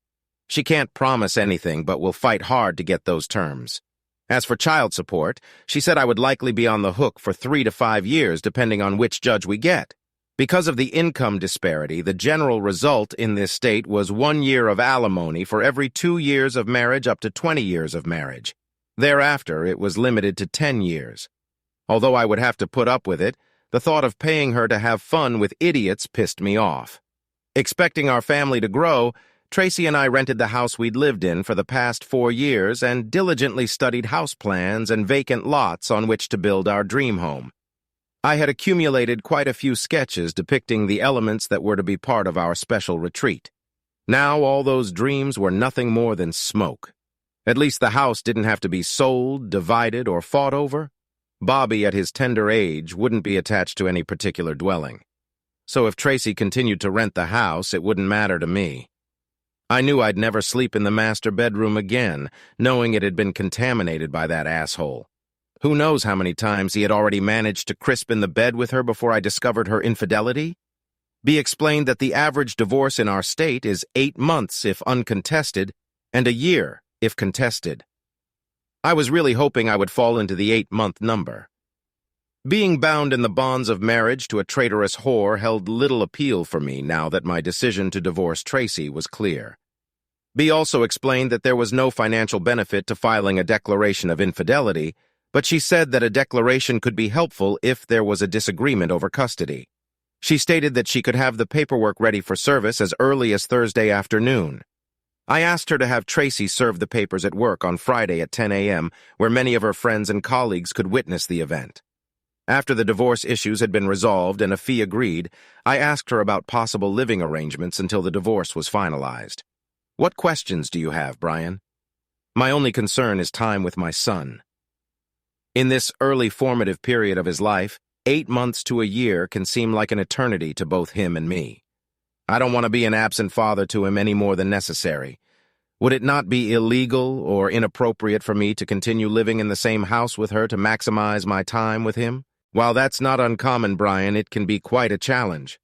She can't promise anything, but will fight hard to get those terms. As for child support, she said I would likely be on the hook for 3 to 5 years depending on which judge we get. Because of the income disparity, the general result in this state was 1 year of alimony for every 2 years of marriage up to 20 years of marriage. Thereafter, it was limited to 10 years. Although I would have to put up with it, the thought of paying her to have fun with idiots pissed me off. Expecting our family to grow, Tracy and I rented the house we'd lived in for the past 4 years and diligently studied house plans and vacant lots on which to build our dream home. I had accumulated quite a few sketches depicting the elements that were to be part of our special retreat. Now all those dreams were nothing more than smoke. At least the house didn't have to be sold, divided, or fought over. Bobby, at his tender age, wouldn't be attached to any particular dwelling. So if Tracy continued to rent the house, it wouldn't matter to me. I knew I'd never sleep in the master bedroom again, knowing it had been contaminated by that asshole. Who knows how many times he had already managed to crisp in the bed with her before I discovered her infidelity? B explained that the average divorce in our state is 8 months if uncontested, and a year if contested. I was really hoping I would fall into the 8-month number. Being bound in the bonds of marriage to a traitorous whore held little appeal for me now that my decision to divorce Tracy was clear. B also explained that there was no financial benefit to filing a declaration of infidelity, but she said that a declaration could be helpful if there was a disagreement over custody. She stated that she could have the paperwork ready for service as early as Thursday afternoon. I asked her to have Tracy serve the papers at work on Friday at 10 a.m., where many of her friends and colleagues could witness the event. After the divorce issues had been resolved and a fee agreed, I asked her about possible living arrangements until the divorce was finalized. What questions do you have, Brian? My only concern is time with my son. In this early formative period of his life, 8 months to a year can seem like an eternity to both him and me. I don't want to be an absent father to him any more than necessary. Would it not be illegal or inappropriate for me to continue living in the same house with her to maximize my time with him? While that's not uncommon, Brian, it can be quite a challenge.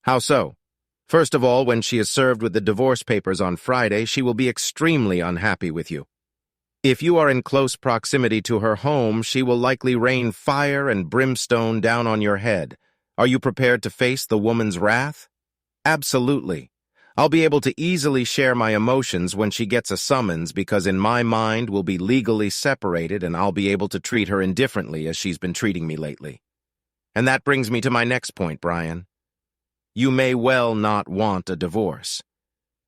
How so? First of all, when she is served with the divorce papers on Friday, she will be extremely unhappy with you. If you are in close proximity to her home, she will likely rain fire and brimstone down on your head. Are you prepared to face the woman's wrath? Absolutely. I'll be able to easily share my emotions when she gets a summons because in my mind we'll be legally separated and I'll be able to treat her indifferently as she's been treating me lately. And that brings me to my next point, Brian. You may well not want a divorce.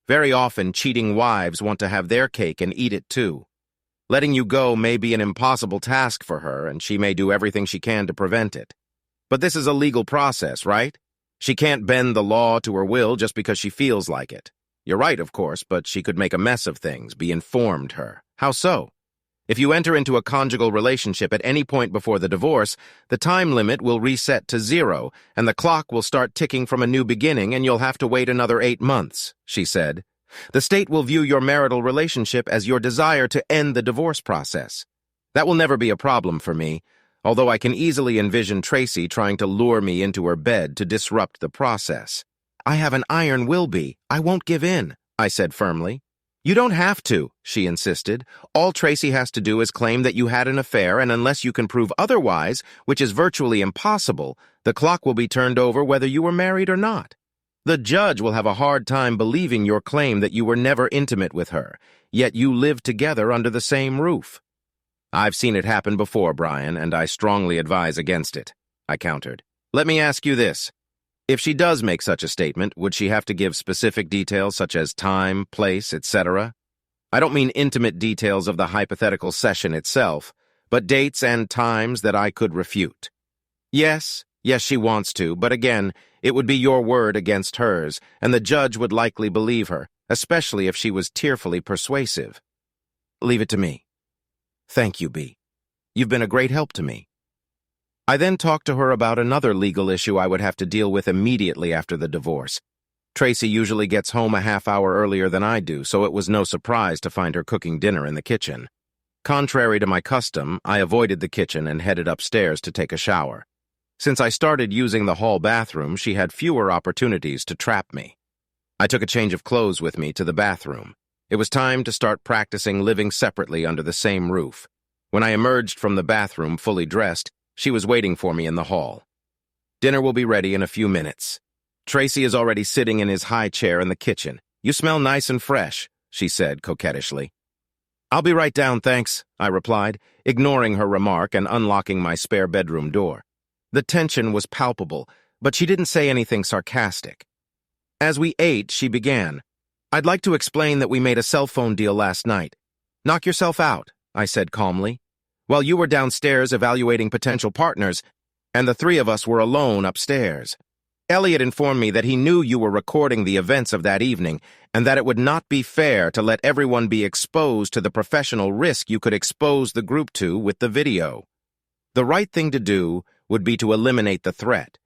Very often, cheating wives want to have their cake and eat it too. Letting you go may be an impossible task for her, and she may do everything she can to prevent it. But this is a legal process, right? She can't bend the law to her will just because she feels like it. You're right, of course, but she could make a mess of things, be informed her. How so? If you enter into a conjugal relationship at any point before the divorce, the time limit will reset to 0, and the clock will start ticking from a new beginning, and you'll have to wait another 8 months, she said. The state will view your marital relationship as your desire to end the divorce process. That will never be a problem for me, although I can easily envision Tracy trying to lure me into her bed to disrupt the process. I have an iron will be. I won't give in, I said firmly. You don't have to, she insisted. All Tracy has to do is claim that you had an affair, and unless you can prove otherwise, which is virtually impossible, the clock will be turned over whether you were married or not. The judge will have a hard time believing your claim that you were never intimate with her, yet you lived together under the same roof. I've seen it happen before, Brian, and I strongly advise against it, I countered. Let me ask you this. If she does make such a statement, would she have to give specific details such as time, place, etc.? I don't mean intimate details of the hypothetical session itself, but dates and times that I could refute. Yes, she wants to, but again, it would be your word against hers, and the judge would likely believe her, especially if she was tearfully persuasive. Leave it to me. Thank you, B. You've been a great help to me. I then talked to her about another legal issue I would have to deal with immediately after the divorce. Tracy usually gets home a half hour earlier than I do, so it was no surprise to find her cooking dinner in the kitchen. Contrary to my custom, I avoided the kitchen and headed upstairs to take a shower. Since I started using the hall bathroom, she had fewer opportunities to trap me. I took a change of clothes with me to the bathroom. It was time to start practicing living separately under the same roof. When I emerged from the bathroom fully dressed, she was waiting for me in the hall. Dinner will be ready in a few minutes. Tracy is already sitting in his high chair in the kitchen. You smell nice and fresh, she said coquettishly. I'll be right down, thanks, I replied, ignoring her remark and unlocking my spare bedroom door. The tension was palpable, but she didn't say anything sarcastic. As we ate, she began. I'd like to explain that we made a cell phone deal last night. Knock yourself out, I said calmly. While you were downstairs evaluating potential partners, and the three of us were alone upstairs. Elliot informed me that he knew you were recording the events of that evening, and that it would not be fair to let everyone be exposed to the professional risk you could expose the group to with the video. The right thing to do would be to eliminate the threat.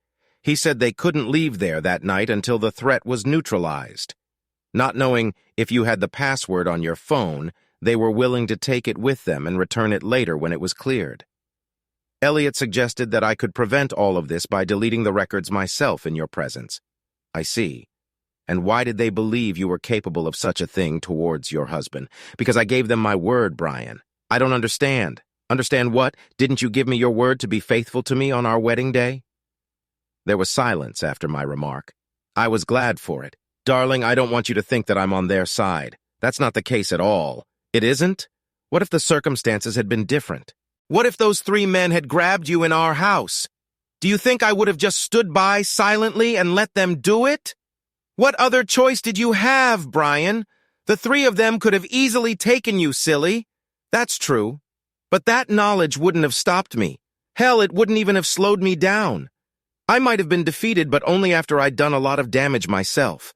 He said they couldn't leave there that night until the threat was neutralized. Not knowing if you had the password on your phone, they were willing to take it with them and return it later when it was cleared. Elliot suggested that I could prevent all of this by deleting the records myself in your presence. I see. And why did they believe you were capable of such a thing towards your husband? Because I gave them my word, Brian. I don't understand. Understand what? Didn't you give me your word to be faithful to me on our wedding day? There was silence after my remark. I was glad for it. Darling, I don't want you to think that I'm on their side. That's not the case at all. It isn't? What if the circumstances had been different? What if those three men had grabbed you in our house? Do you think I would have just stood by silently and let them do it? What other choice did you have, Brian? The three of them could have easily taken you, silly. That's true. But that knowledge wouldn't have stopped me. Hell, it wouldn't even have slowed me down. I might have been defeated, but only after I'd done a lot of damage myself.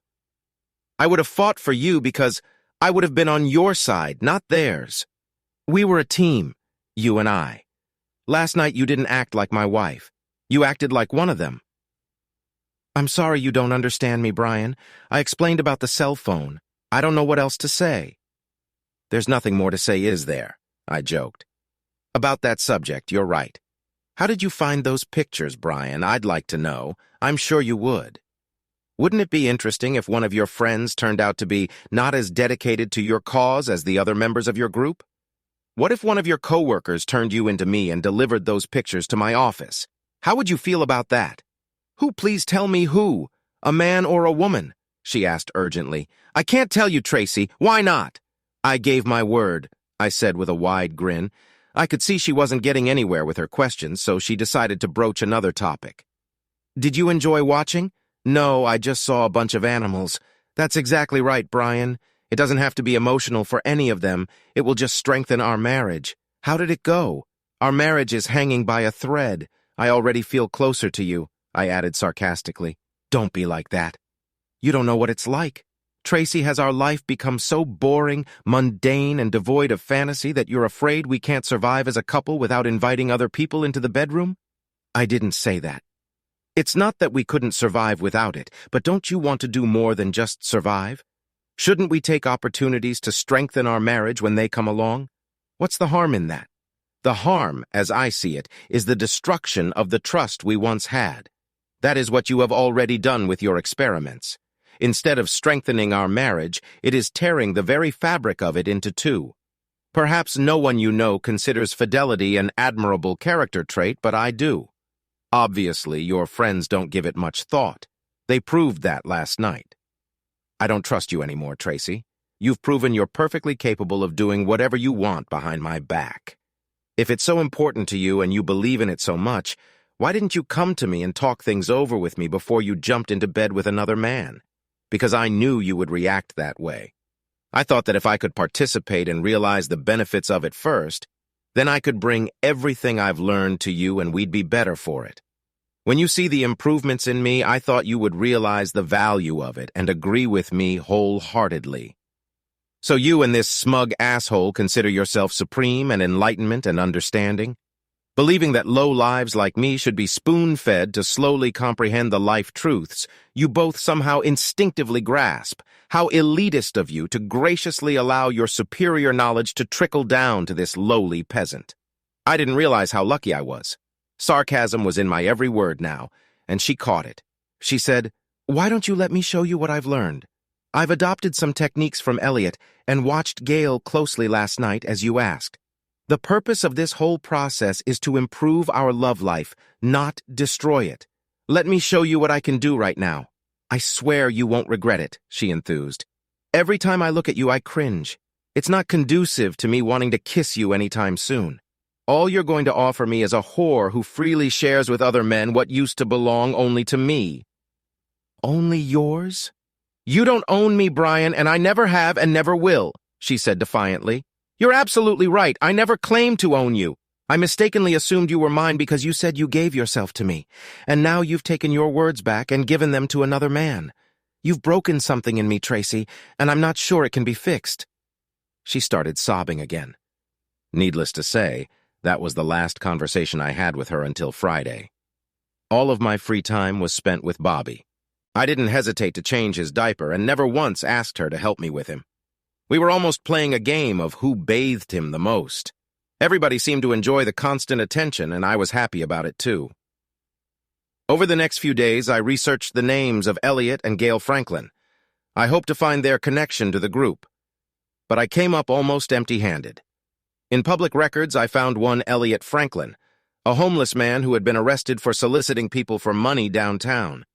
I would have fought for you because I would have been on your side, not theirs. We were a team, you and I. Last night you didn't act like my wife. You acted like one of them. I'm sorry you don't understand me, Brian. I explained about the cell phone. I don't know what else to say. There's nothing more to say, is there? I joked. About that subject, you're right. How did you find those pictures, Brian? I'd like to know. I'm sure you would. Wouldn't it be interesting if one of your friends turned out to be not as dedicated to your cause as the other members of your group? What if one of your coworkers turned you into me and delivered those pictures to my office? How would you feel about that? Who, please tell me who? A man or a woman? she asked urgently. "I can't tell you, Tracy. Why not?" "I gave my word," I said with a wide grin. I could see she wasn't getting anywhere with her questions, so she decided to broach another topic. "Did you enjoy watching?" "No, I just saw a bunch of animals." "That's exactly right, Brian. It doesn't have to be emotional for any of them. It will just strengthen our marriage." "How did it go?" "Our marriage is hanging by a thread. I already feel closer to you," I added sarcastically. "Don't be like that. You don't know what it's like. Tracy, has our life become so boring, mundane, and devoid of fantasy that you're afraid we can't survive as a couple without inviting other people into the bedroom?" "I didn't say that. It's not that we couldn't survive without it, but don't you want to do more than just survive? Shouldn't we take opportunities to strengthen our marriage when they come along? What's the harm in that? The harm, as I see it, is the destruction of the trust we once had. That is what you have already done with your experiments. Instead of strengthening our marriage, it is tearing the very fabric of it into two. Perhaps no one you know considers fidelity an admirable character trait, but I do. Obviously, your friends don't give it much thought. They proved that last night. I don't trust you anymore, Tracy. You've proven you're perfectly capable of doing whatever you want behind my back. If it's so important to you and you believe in it so much, why didn't you come to me and talk things over with me before you jumped into bed with another man? Because I knew you would react that way. I thought that if I could participate and realize the benefits of it first, then I could bring everything I've learned to you and we'd be better for it. When you see the improvements in me, I thought you would realize the value of it and agree with me wholeheartedly. So you and this smug asshole consider yourself supreme in enlightenment and understanding? Believing that low lives like me should be spoon-fed to slowly comprehend the life truths you both somehow instinctively grasp. How elitist of you to graciously allow your superior knowledge to trickle down to this lowly peasant. I didn't realize how lucky I was. Sarcasm was in my every word now, and she caught it. She said, "Why don't you let me show you what I've learned? I've adopted some techniques from Elliot and watched Gail closely last night, as you asked. The purpose of this whole process is to improve our love life, not destroy it. Let me show you what I can do right now. I swear you won't regret it," she enthused. "Every time I look at you, I cringe. It's not conducive to me wanting to kiss you anytime soon. All you're going to offer me is a whore who freely shares with other men what used to belong only to me." "Only yours?" "You don't own me, Brian, and I never have and never will," she said defiantly. "You're absolutely right. I never claimed to own you. I mistakenly assumed you were mine because you said you gave yourself to me. And now you've taken your words back and given them to another man. You've broken something in me, Tracy, and I'm not sure it can be fixed." She started sobbing again. Needless to say, that was the last conversation I had with her until Friday. All of my free time was spent with Bobby. I didn't hesitate to change his diaper and never once asked her to help me with him. We were almost playing a game of who bathed him the most. Everybody seemed to enjoy the constant attention, and I was happy about it too. Over the next few days, I researched the names of Elliot and Gail Franklin. I hoped to find their connection to the group. But I came up almost empty-handed. In public records, I found one Elliot Franklin, a homeless man who had been arrested for soliciting people for money downtown.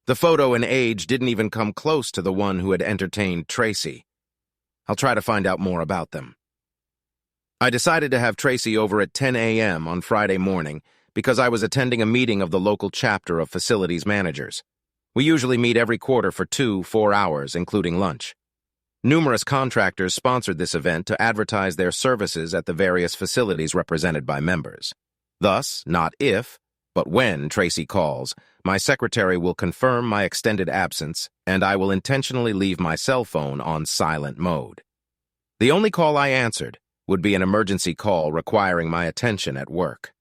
The photo and age didn't even come close to the one who had entertained Tracy. I'll try to find out more about them. I decided to have Tracy over at 10 a.m. on Friday morning because I was attending a meeting of the local chapter of facilities managers. We usually meet every quarter for 4 hours, including lunch. Numerous contractors sponsored this event to advertise their services at the various facilities represented by members. Thus, not if, but when Tracy calls, my secretary will confirm my extended absence, and I will intentionally leave my cell phone on silent mode. The only call I answered would be an emergency call requiring my attention at work.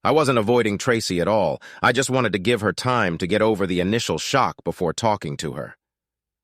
I wasn't avoiding Tracy at all. I just wanted to give her time to get over the initial shock before talking to her.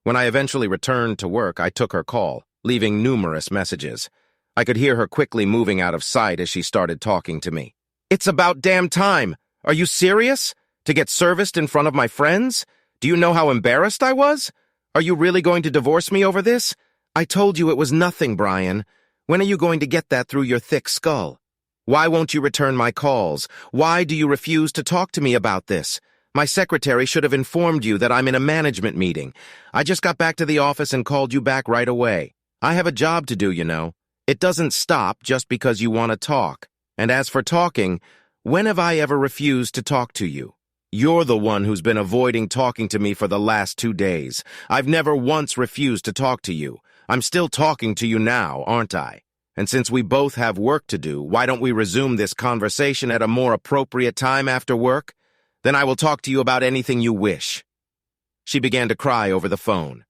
When I eventually returned to work, I took her call, leaving numerous messages. I could hear her quickly moving out of sight as she started talking to me. "It's about damn time! Are you serious? To get serviced in front of my friends? Do you know how embarrassed I was? Are you really going to divorce me over this? I told you it was nothing, Brian. When are you going to get that through your thick skull? Why won't you return my calls? Why do you refuse to talk to me about this? My secretary should have informed you that I'm in a management meeting. I just got back to the office and called you back right away. I have a job to do, you know. It doesn't stop just because you want to talk. And as for talking, when have I ever refused to talk to you? You're the one who's been avoiding talking to me for the last 2 days. I've never once refused to talk to you. I'm still talking to you now, aren't I? And since we both have work to do, why don't we resume this conversation at a more appropriate time after work? Then I will talk to you about anything you wish. She began to cry over the phone.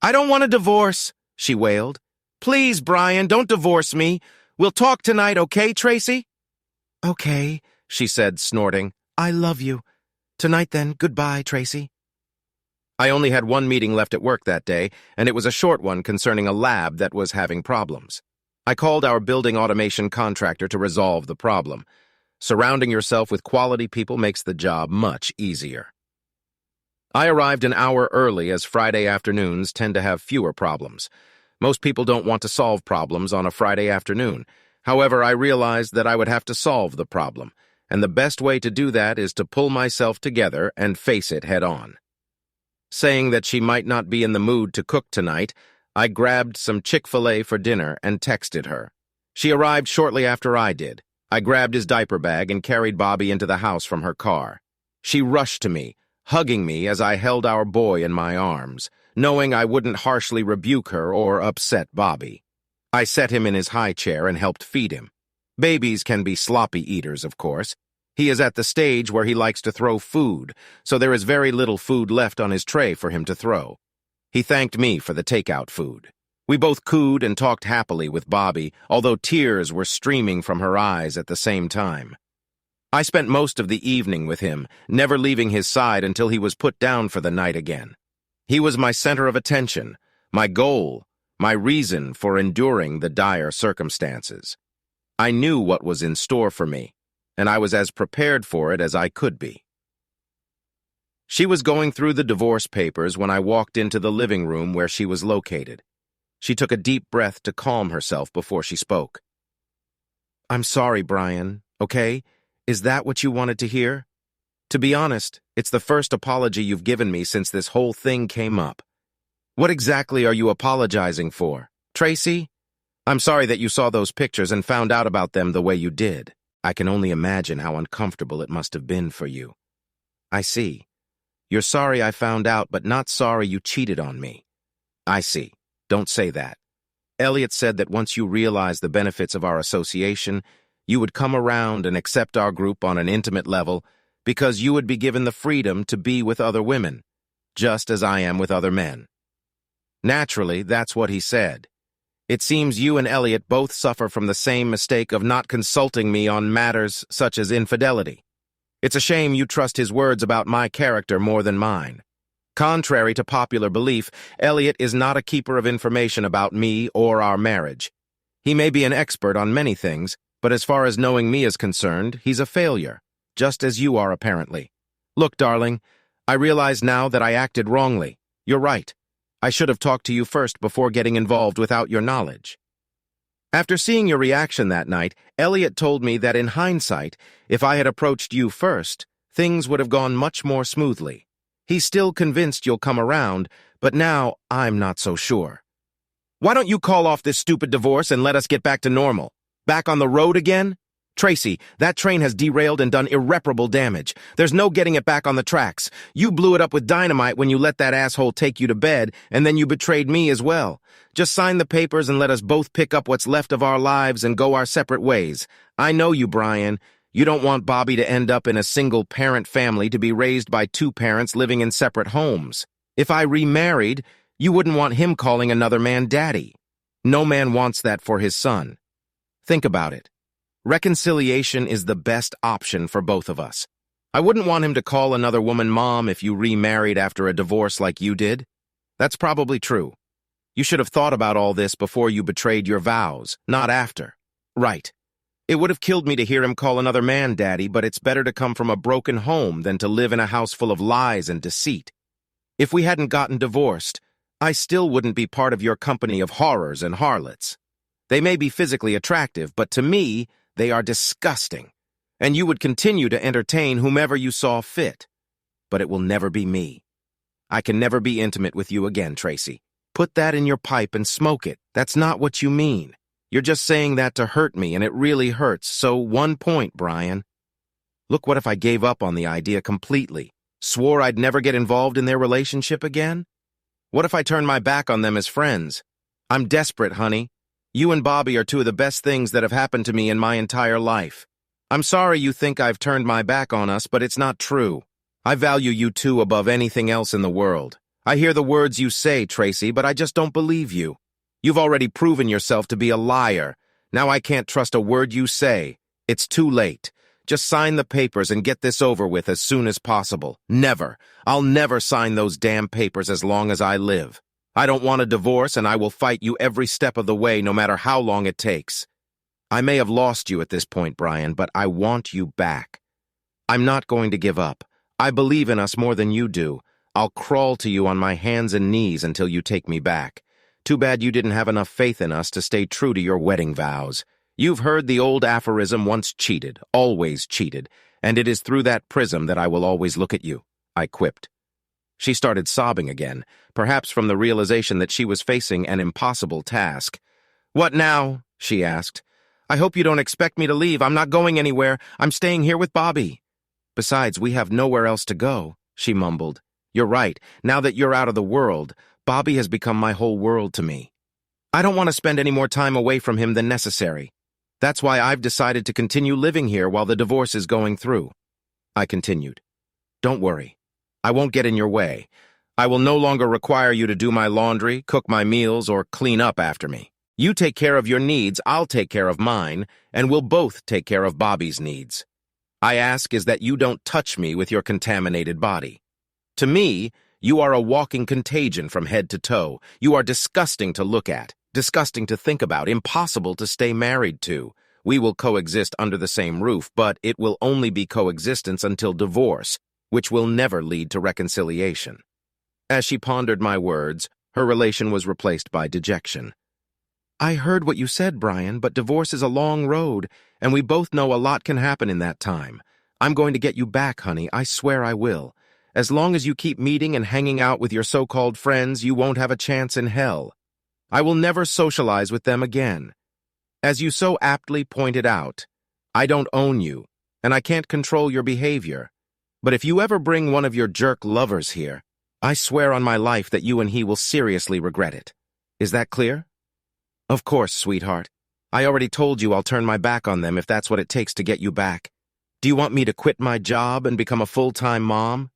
I don't want a divorce, she wailed. Please, Brian, don't divorce me. We'll talk tonight, okay, Tracy? Okay, she said, snorting. I love you. Tonight then, goodbye, Tracy. I only had one meeting left at work that day, and it was a short one concerning a lab that was having problems. I called our building automation contractor to resolve the problem. Surrounding yourself with quality people makes the job much easier. I arrived an hour early as Friday afternoons tend to have fewer problems. Most people don't want to solve problems on a Friday afternoon. However, I realized that I would have to solve the problem, and the best way to do that is to pull myself together and face it head-on. Saying that she might not be in the mood to cook tonight, I grabbed some Chick-fil-A for dinner and texted her. She arrived shortly after I did. I grabbed his diaper bag and carried Bobby into the house from her car. She rushed to me, hugging me as I held our boy in my arms, knowing I wouldn't harshly rebuke her or upset Bobby. I set him in his high chair and helped feed him. Babies can be sloppy eaters, of course. He is at the stage where he likes to throw food, so there is very little food left on his tray for him to throw. He thanked me for the takeout food. We both cooed and talked happily with Bobby, although tears were streaming from her eyes at the same time. I spent most of the evening with him, never leaving his side until he was put down for the night again. He was my center of attention, my goal, my reason for enduring the dire circumstances. I knew what was in store for me, and I was as prepared for it as I could be. She was going through the divorce papers when I walked into the living room where she was located. She took a deep breath to calm herself before she spoke. I'm sorry, Brian, okay? Is that what you wanted to hear? To be honest, it's the first apology you've given me since this whole thing came up. What exactly are you apologizing for? Tracy? I'm sorry that you saw those pictures and found out about them the way you did. I can only imagine how uncomfortable it must have been for you. I see. You're sorry I found out, but not sorry you cheated on me. I see. Don't say that. Elliot said that once you realize the benefits of our association, you would come around and accept our group on an intimate level because you would be given the freedom to be with other women, just as I am with other men. Naturally, that's what he said. It seems you and Elliot both suffer from the same mistake of not consulting me on matters such as infidelity. It's a shame you trust his words about my character more than mine. Contrary to popular belief, Elliot is not a keeper of information about me or our marriage. He may be an expert on many things, but as far as knowing me is concerned, he's a failure, just as you are apparently. Look, darling, I realize now that I acted wrongly. You're right. I should have talked to you first before getting involved without your knowledge. After seeing your reaction that night, Elliot told me that in hindsight, if I had approached you first, things would have gone much more smoothly. He's still convinced you'll come around, but now I'm not so sure. Why don't you call off this stupid divorce and let us get back to normal? Back on the road again? Tracy, that train has derailed and done irreparable damage. There's no getting it back on the tracks. You blew it up with dynamite when you let that asshole take you to bed, and then you betrayed me as well. Just sign the papers and let us both pick up what's left of our lives and go our separate ways. I know you, Brian. You don't want Bobby to end up in a single-parent family to be raised by 2 parents living in separate homes. If I remarried, you wouldn't want him calling another man daddy. No man wants that for his son. Think about it. Reconciliation is the best option for both of us. I wouldn't want him to call another woman mom if you remarried after a divorce like you did. That's probably true. You should have thought about all this before you betrayed your vows, not after. Right. It would have killed me to hear him call another man daddy, but it's better to come from a broken home than to live in a house full of lies and deceit. If we hadn't gotten divorced, I still wouldn't be part of your company of horrors and harlots. They may be physically attractive, but to me, they are disgusting, and you would continue to entertain whomever you saw fit. but it will never be me. I can never be intimate with you again, Tracy. Put that in your pipe and smoke it. That's not what you mean. You're just saying that to hurt me, and it really hurts. So 1 point, Brian. Look, what if I gave up on the idea completely? Swore I'd never get involved in their relationship again? What if I turned my back on them as friends? I'm desperate, honey. You and Bobby are two of the best things that have happened to me in my entire life. I'm sorry you think I've turned my back on us, but it's not true. I value you two above anything else in the world. I hear the words you say, Tracy, but I just don't believe you. You've already proven yourself to be a liar. Now I can't trust a word you say. It's too late. Just sign the papers and get this over with as soon as possible. Never. I'll never sign those damn papers as long as I live. I don't want a divorce, and I will fight you every step of the way, no matter how long it takes. I may have lost you at this point, Brian, but I want you back. I'm not going to give up. I believe in us more than you do. I'll crawl to you on my hands and knees until you take me back. Too bad you didn't have enough faith in us to stay true to your wedding vows. You've heard the old aphorism, once cheated, always cheated, and it is through that prism that I will always look at you, I quipped. She started sobbing again, perhaps from the realization that she was facing an impossible task. What now? She asked. I hope you don't expect me to leave. I'm not going anywhere. I'm staying here with Bobby. Besides, we have nowhere else to go, she mumbled. You're right. Now that you're out of the world, Bobby has become my whole world to me. I don't want to spend any more time away from him than necessary. That's why I've decided to continue living here while the divorce is going through. I continued. Don't worry. I won't get in your way. I will no longer require you to do my laundry, cook my meals, or clean up after me. You take care of your needs, I'll take care of mine, and we'll both take care of Bobby's needs. I ask is that you don't touch me with your contaminated body. To me, you are a walking contagion from head to toe. You are disgusting to look at, disgusting to think about, impossible to stay married to. We will coexist under the same roof, but it will only be coexistence until divorce, which will never lead to reconciliation. As she pondered my words, her relation was replaced by dejection. I heard what you said, Brian, but divorce is a long road, and we both know a lot can happen in that time. I'm going to get you back, honey. I swear I will. As long as you keep meeting and hanging out with your so-called friends, you won't have a chance in hell. I will never socialize with them again. As you so aptly pointed out, I don't own you, and I can't control your behavior. But if you ever bring one of your jerk lovers here, I swear on my life that you and he will seriously regret it. Is that clear? Of course, sweetheart. I already told you I'll turn my back on them if that's what it takes to get you back. Do you want me to quit my job and become a full-time mom?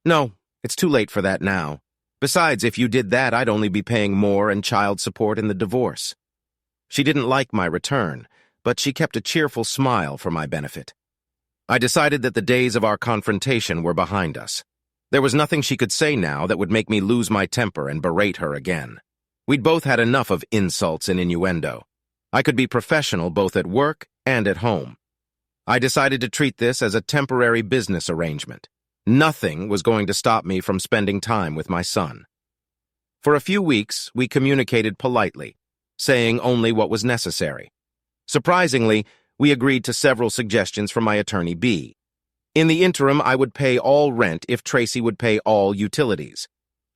No, it's too late for that now. Besides, if you did that, I'd only be paying more in child support in the divorce. She didn't like my return, but she kept a cheerful smile for my benefit. I decided that the days of our confrontation were behind us. There was nothing she could say now that would make me lose my temper and berate her again. We'd both had enough of insults and innuendo. I could be professional both at work and at home. I decided to treat this as a temporary business arrangement. Nothing was going to stop me from spending time with my son. For a few weeks, we communicated politely, saying only what was necessary. Surprisingly, we agreed to several suggestions from my attorney B. In the interim, I would pay all rent if Tracy would pay all utilities.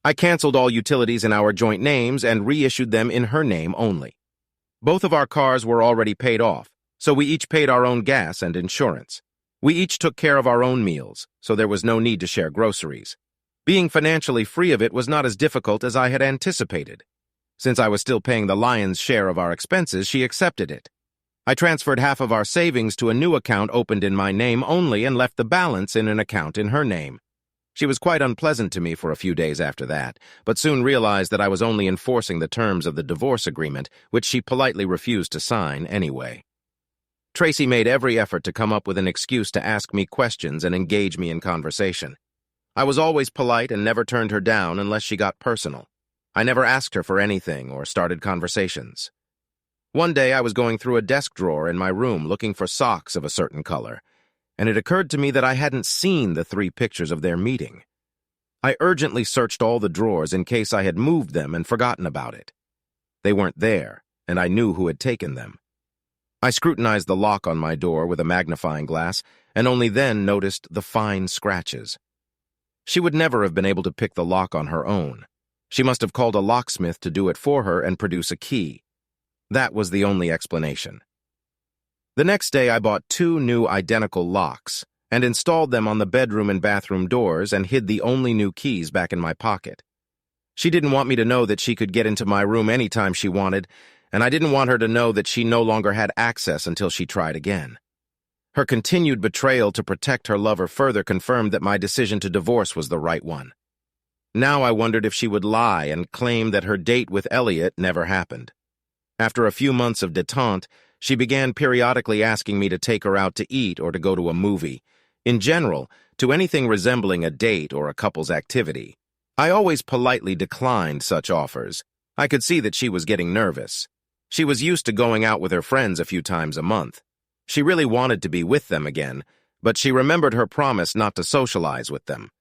I canceled all utilities in our joint names and reissued them in her name only. Both of our cars were already paid off, so we each paid our own gas and insurance. We each took care of our own meals, so there was no need to share groceries. Being financially free of it was not as difficult as I had anticipated. Since I was still paying the lion's share of our expenses, she accepted it. I transferred half of our savings to a new account opened in my name only and left the balance in an account in her name. She was quite unpleasant to me for a few days after that, but soon realized that I was only enforcing the terms of the divorce agreement, which she politely refused to sign anyway. Tracy made every effort to come up with an excuse to ask me questions and engage me in conversation. I was always polite and never turned her down unless she got personal. I never asked her for anything or started conversations. One day I was going through a desk drawer in my room looking for socks of a certain color, and it occurred to me that I hadn't seen the 3 pictures of their meeting. I urgently searched all the drawers in case I had moved them and forgotten about it. They weren't there, and I knew who had taken them. I scrutinized the lock on my door with a magnifying glass, and only then noticed the fine scratches. She would never have been able to pick the lock on her own. She must have called a locksmith to do it for her and produce a key. That was the only explanation. The next day, I bought 2 new identical locks and installed them on the bedroom and bathroom doors and hid the only new keys back in my pocket. She didn't want me to know that she could get into my room anytime she wanted, and I didn't want her to know that she no longer had access until she tried again. Her continued betrayal to protect her lover further confirmed that my decision to divorce was the right one. Now I wondered if she would lie and claim that her date with Elliot never happened. After a few months of détente, she began periodically asking me to take her out to eat or to go to a movie. In general, to anything resembling a date or a couple's activity. I always politely declined such offers. I could see that she was getting nervous. She was used to going out with her friends a few times a month. She really wanted to be with them again, but she remembered her promise not to socialize with them.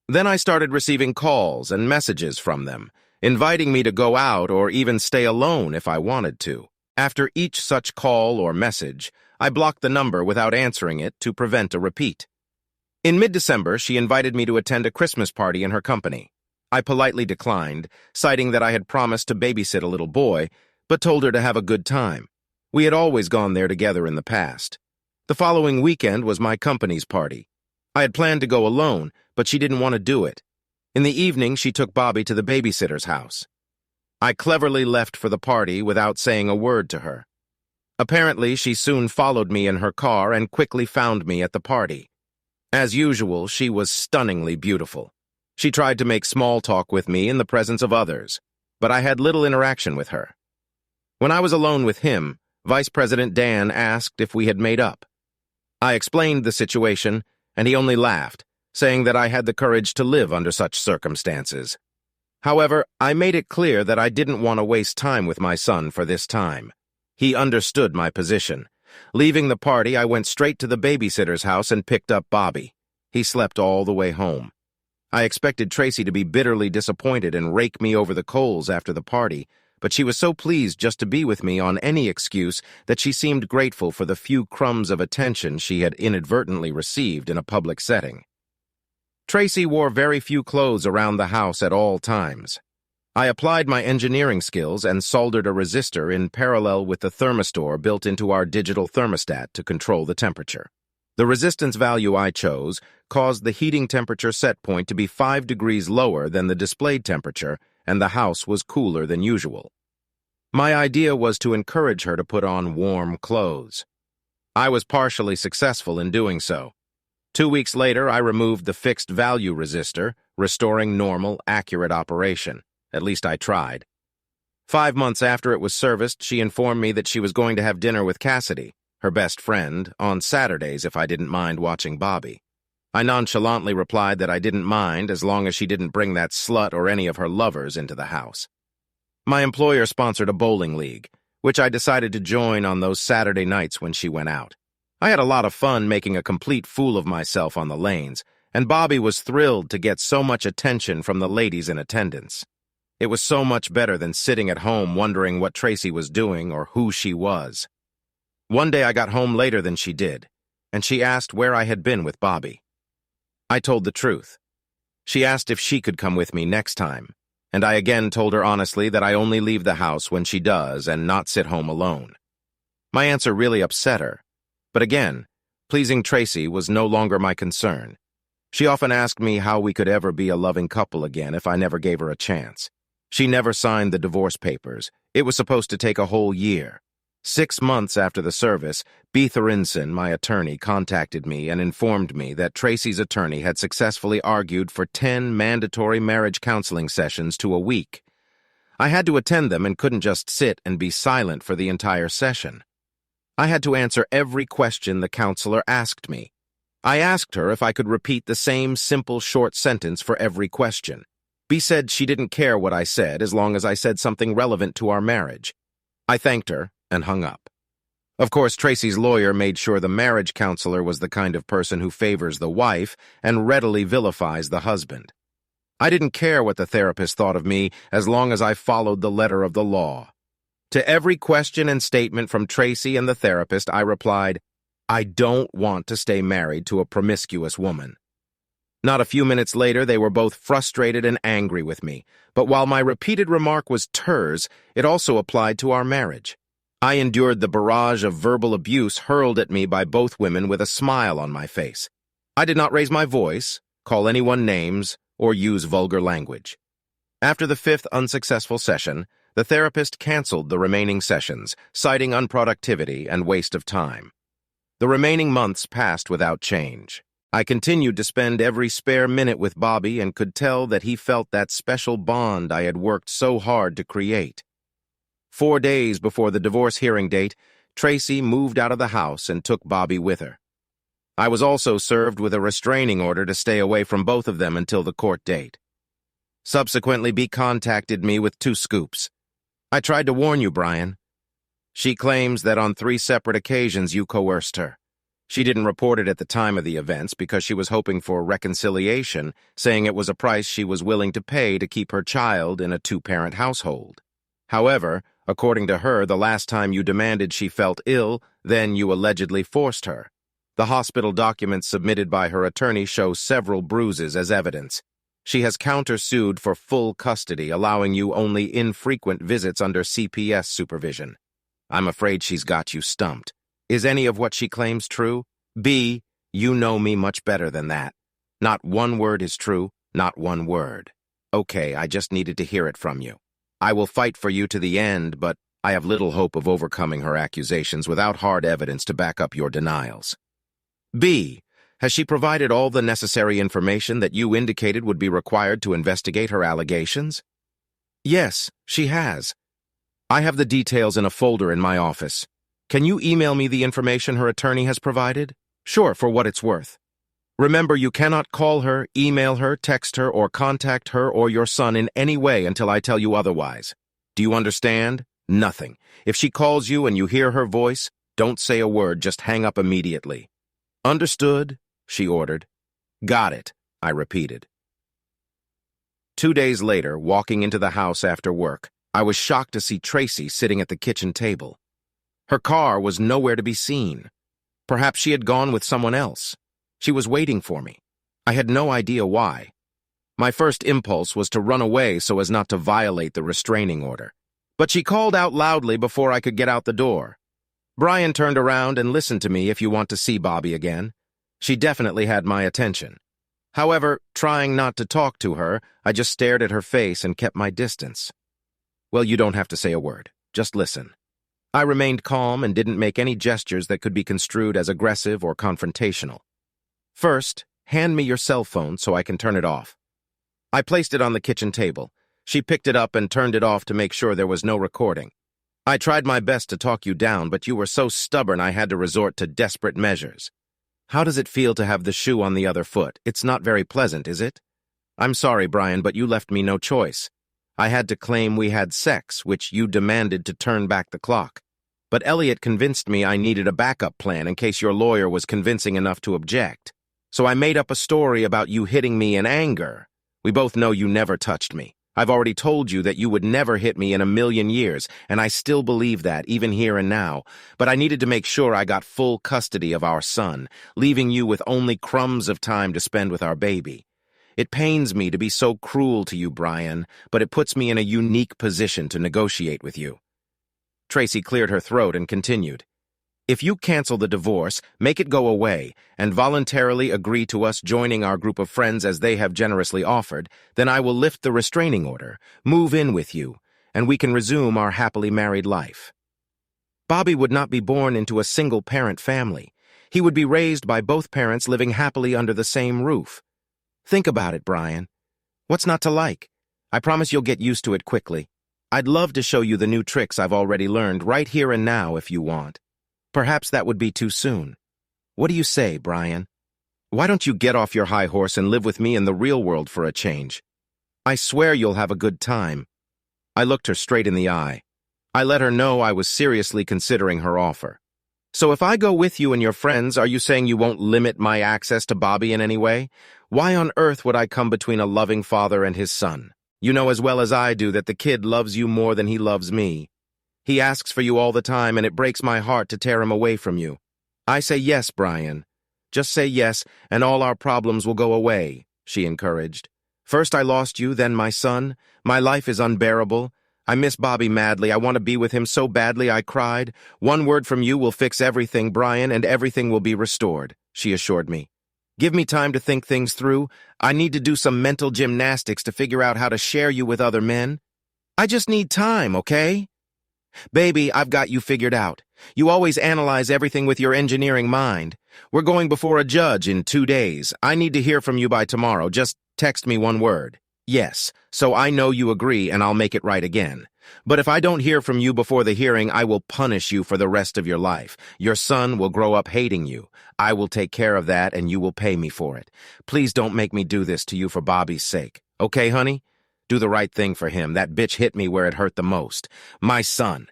Then I started receiving calls and messages from them, inviting me to go out or even stay alone if I wanted to. After each such call or message, I blocked the number without answering it to prevent a repeat. In mid-December, she invited me to attend a Christmas party in her company. I politely declined, citing that I had promised to babysit a little boy, but told her to have a good time. We had always gone there together in the past. The following weekend was my company's party. I had planned to go alone, but she didn't want to do it. In the evening, she took Bobby to the babysitter's house. I cleverly left for the party without saying a word to her. Apparently, she soon followed me in her car and quickly found me at the party. As usual, she was stunningly beautiful. She tried to make small talk with me in the presence of others, but I had little interaction with her. When I was alone with him, Vice President Dan asked if we had made up. I explained the situation, and he only laughed, saying that I had the courage to live under such circumstances. However, I made it clear that I didn't want to waste time with my son for this time. He understood my position. Leaving the party, I went straight to the babysitter's house and picked up Bobby. He slept all the way home. I expected Tracy to be bitterly disappointed and rake me over the coals after the party, but she was so pleased just to be with me on any excuse that she seemed grateful for the few crumbs of attention she had inadvertently received in a public setting. Tracy wore very few clothes around the house at all times. I applied my engineering skills and soldered a resistor in parallel with the thermistor built into our digital thermostat to control the temperature. The resistance value I chose caused the heating temperature set point to be 5 degrees lower than the displayed temperature, and the house was cooler than usual. My idea was to encourage her to put on warm clothes. I was partially successful in doing so. 2 weeks later, I removed the fixed value resistor, restoring normal, accurate operation. At least I tried. 5 months after it was serviced, she informed me that she was going to have dinner with Cassidy, her best friend, on Saturdays if I didn't mind watching Bobby. I nonchalantly replied that I didn't mind as long as she didn't bring that slut or any of her lovers into the house. My employer sponsored a bowling league, which I decided to join on those Saturday nights when she went out. I had a lot of fun making a complete fool of myself on the lanes, and Bobby was thrilled to get so much attention from the ladies in attendance. It was so much better than sitting at home wondering what Tracy was doing or who she was. One day I got home later than she did, and she asked where I had been with Bobby. I told the truth. She asked if she could come with me next time, and I again told her honestly that I only leave the house when she does and not sit home alone. My answer really upset her, but again, pleasing Tracy was no longer my concern. She often asked me how we could ever be a loving couple again if I never gave her a chance. She never signed the divorce papers. It was supposed to take a whole year. 6 months after the service, Betrayal, my attorney, contacted me and informed me that Tracy's attorney had successfully argued for 10 mandatory marriage counseling sessions to a week. I had to attend them and couldn't just sit and be silent for the entire session. I had to answer every question the counselor asked me. I asked her if I could repeat the same simple short sentence for every question. B said she didn't care what I said as long as I said something relevant to our marriage. I thanked her and hung up. Of course, Tracy's lawyer made sure the marriage counselor was the kind of person who favors the wife and readily vilifies the husband. I didn't care what the therapist thought of me as long as I followed the letter of the law. To every question and statement from Tracy and the therapist, I replied, I don't want to stay married to a promiscuous woman. Not a few minutes later, they were both frustrated and angry with me, but while my repeated remark was "ters," it also applied to our marriage. I endured the barrage of verbal abuse hurled at me by both women with a smile on my face. I did not raise my voice, call anyone names, or use vulgar language. After the fifth unsuccessful session, the therapist canceled the remaining sessions, citing unproductivity and waste of time. The remaining months passed without change. I continued to spend every spare minute with Bobby and could tell that he felt that special bond I had worked so hard to create. 4 days before the divorce hearing date, Tracy moved out of the house and took Bobby with her. I was also served with a restraining order to stay away from both of them until the court date. Subsequently, B contacted me with 2 scoops. I tried to warn you, Brian. She claims that on 3 separate occasions you coerced her. She didn't report it at the time of the events because she was hoping for reconciliation, saying it was a price she was willing to pay to keep her child in a 2-parent household. However, according to her, the last time you demanded she felt ill, then you allegedly forced her. The hospital documents submitted by her attorney show several bruises as evidence. She has countersued for full custody, allowing you only infrequent visits under CPS supervision. I'm afraid she's got you stumped. Is any of what she claims true? B, you know me much better than that. Not one word is true, not one word. Okay, I just needed to hear it from you. I will fight for you to the end, but I have little hope of overcoming her accusations without hard evidence to back up your denials. B, has she provided all the necessary information that you indicated would be required to investigate her allegations? Yes, she has. I have the details in a folder in my office. Can you email me the information her attorney has provided? Sure, for what it's worth. Remember, you cannot call her, email her, text her, or contact her or your son in any way until I tell you otherwise. Do you understand? Nothing. If she calls you and you hear her voice, don't say a word, just hang up immediately. Understood? She ordered. Got it, I repeated. 2 days later, walking into the house after work, I was shocked to see Tracy sitting at the kitchen table. Her car was nowhere to be seen. Perhaps she had gone with someone else. She was waiting for me. I had no idea why. My first impulse was to run away so as not to violate the restraining order. But she called out loudly before I could get out the door. Brian turned around and listened to me if you want to see Bobby again. She definitely had my attention. However, trying not to talk to her, I just stared at her face and kept my distance. Well, you don't have to say a word. Just listen. I remained calm and didn't make any gestures that could be construed as aggressive or confrontational. First, hand me your cell phone so I can turn it off. I placed it on the kitchen table. She picked it up and turned it off to make sure there was no recording. I tried my best to talk you down, but you were so stubborn I had to resort to desperate measures. How does it feel to have the shoe on the other foot? It's not very pleasant, is it? I'm sorry, Brian, but you left me no choice. I had to claim we had sex, which you demanded to turn back the clock. But Elliot convinced me I needed a backup plan in case your lawyer was convincing enough to object. So I made up a story about you hitting me in anger. We both know you never touched me. I've already told you that you would never hit me in a million years, and I still believe that, even here and now. But I needed to make sure I got full custody of our son, leaving you with only crumbs of time to spend with our baby. It pains me to be so cruel to you, Brian, but it puts me in a unique position to negotiate with you. Tracy cleared her throat and continued. If you cancel the divorce, make it go away, and voluntarily agree to us joining our group of friends as they have generously offered, then I will lift the restraining order, move in with you, and we can resume our happily married life. Bobby would not be born into a single-parent family. He would be raised by both parents living happily under the same roof. Think about it, Brian. What's not to like? I promise you'll get used to it quickly. I'd love to show you the new tricks I've already learned right here and now if you want. Perhaps that would be too soon. What do you say, Brian? Why don't you get off your high horse and live with me in the real world for a change? I swear you'll have a good time. I looked her straight in the eye. I let her know I was seriously considering her offer. So if I go with you and your friends, are you saying you won't limit my access to Bobby in any way? Why on earth would I come between a loving father and his son? You know as well as I do that the kid loves you more than he loves me. He asks for you all the time, and it breaks my heart to tear him away from you. I say yes, Brian. Just say yes, and all our problems will go away. she encouraged. First I lost you, then my son. My life is unbearable. I miss Bobby madly. I want to be with him so badly, I cried. One word from you will fix everything, Brian, and everything will be restored, she assured me. Give me time to think things through. I need to do some mental gymnastics to figure out how to share you with other men. I just need time, okay? Baby, I've got you figured out. You always analyze everything with your engineering mind. We're going before a judge in 2 days. I need to hear from you by tomorrow. Just text me one word. Yes, so I know you agree and I'll make it right again. But if I don't hear from you before the hearing, I will punish you for the rest of your life. Your son will grow up hating you. I will take care of that and you will pay me for it. Please don't make me do this to you for Bobby's sake. Okay, honey? Do the right thing for him. That bitch hit me where it hurt the most. My son.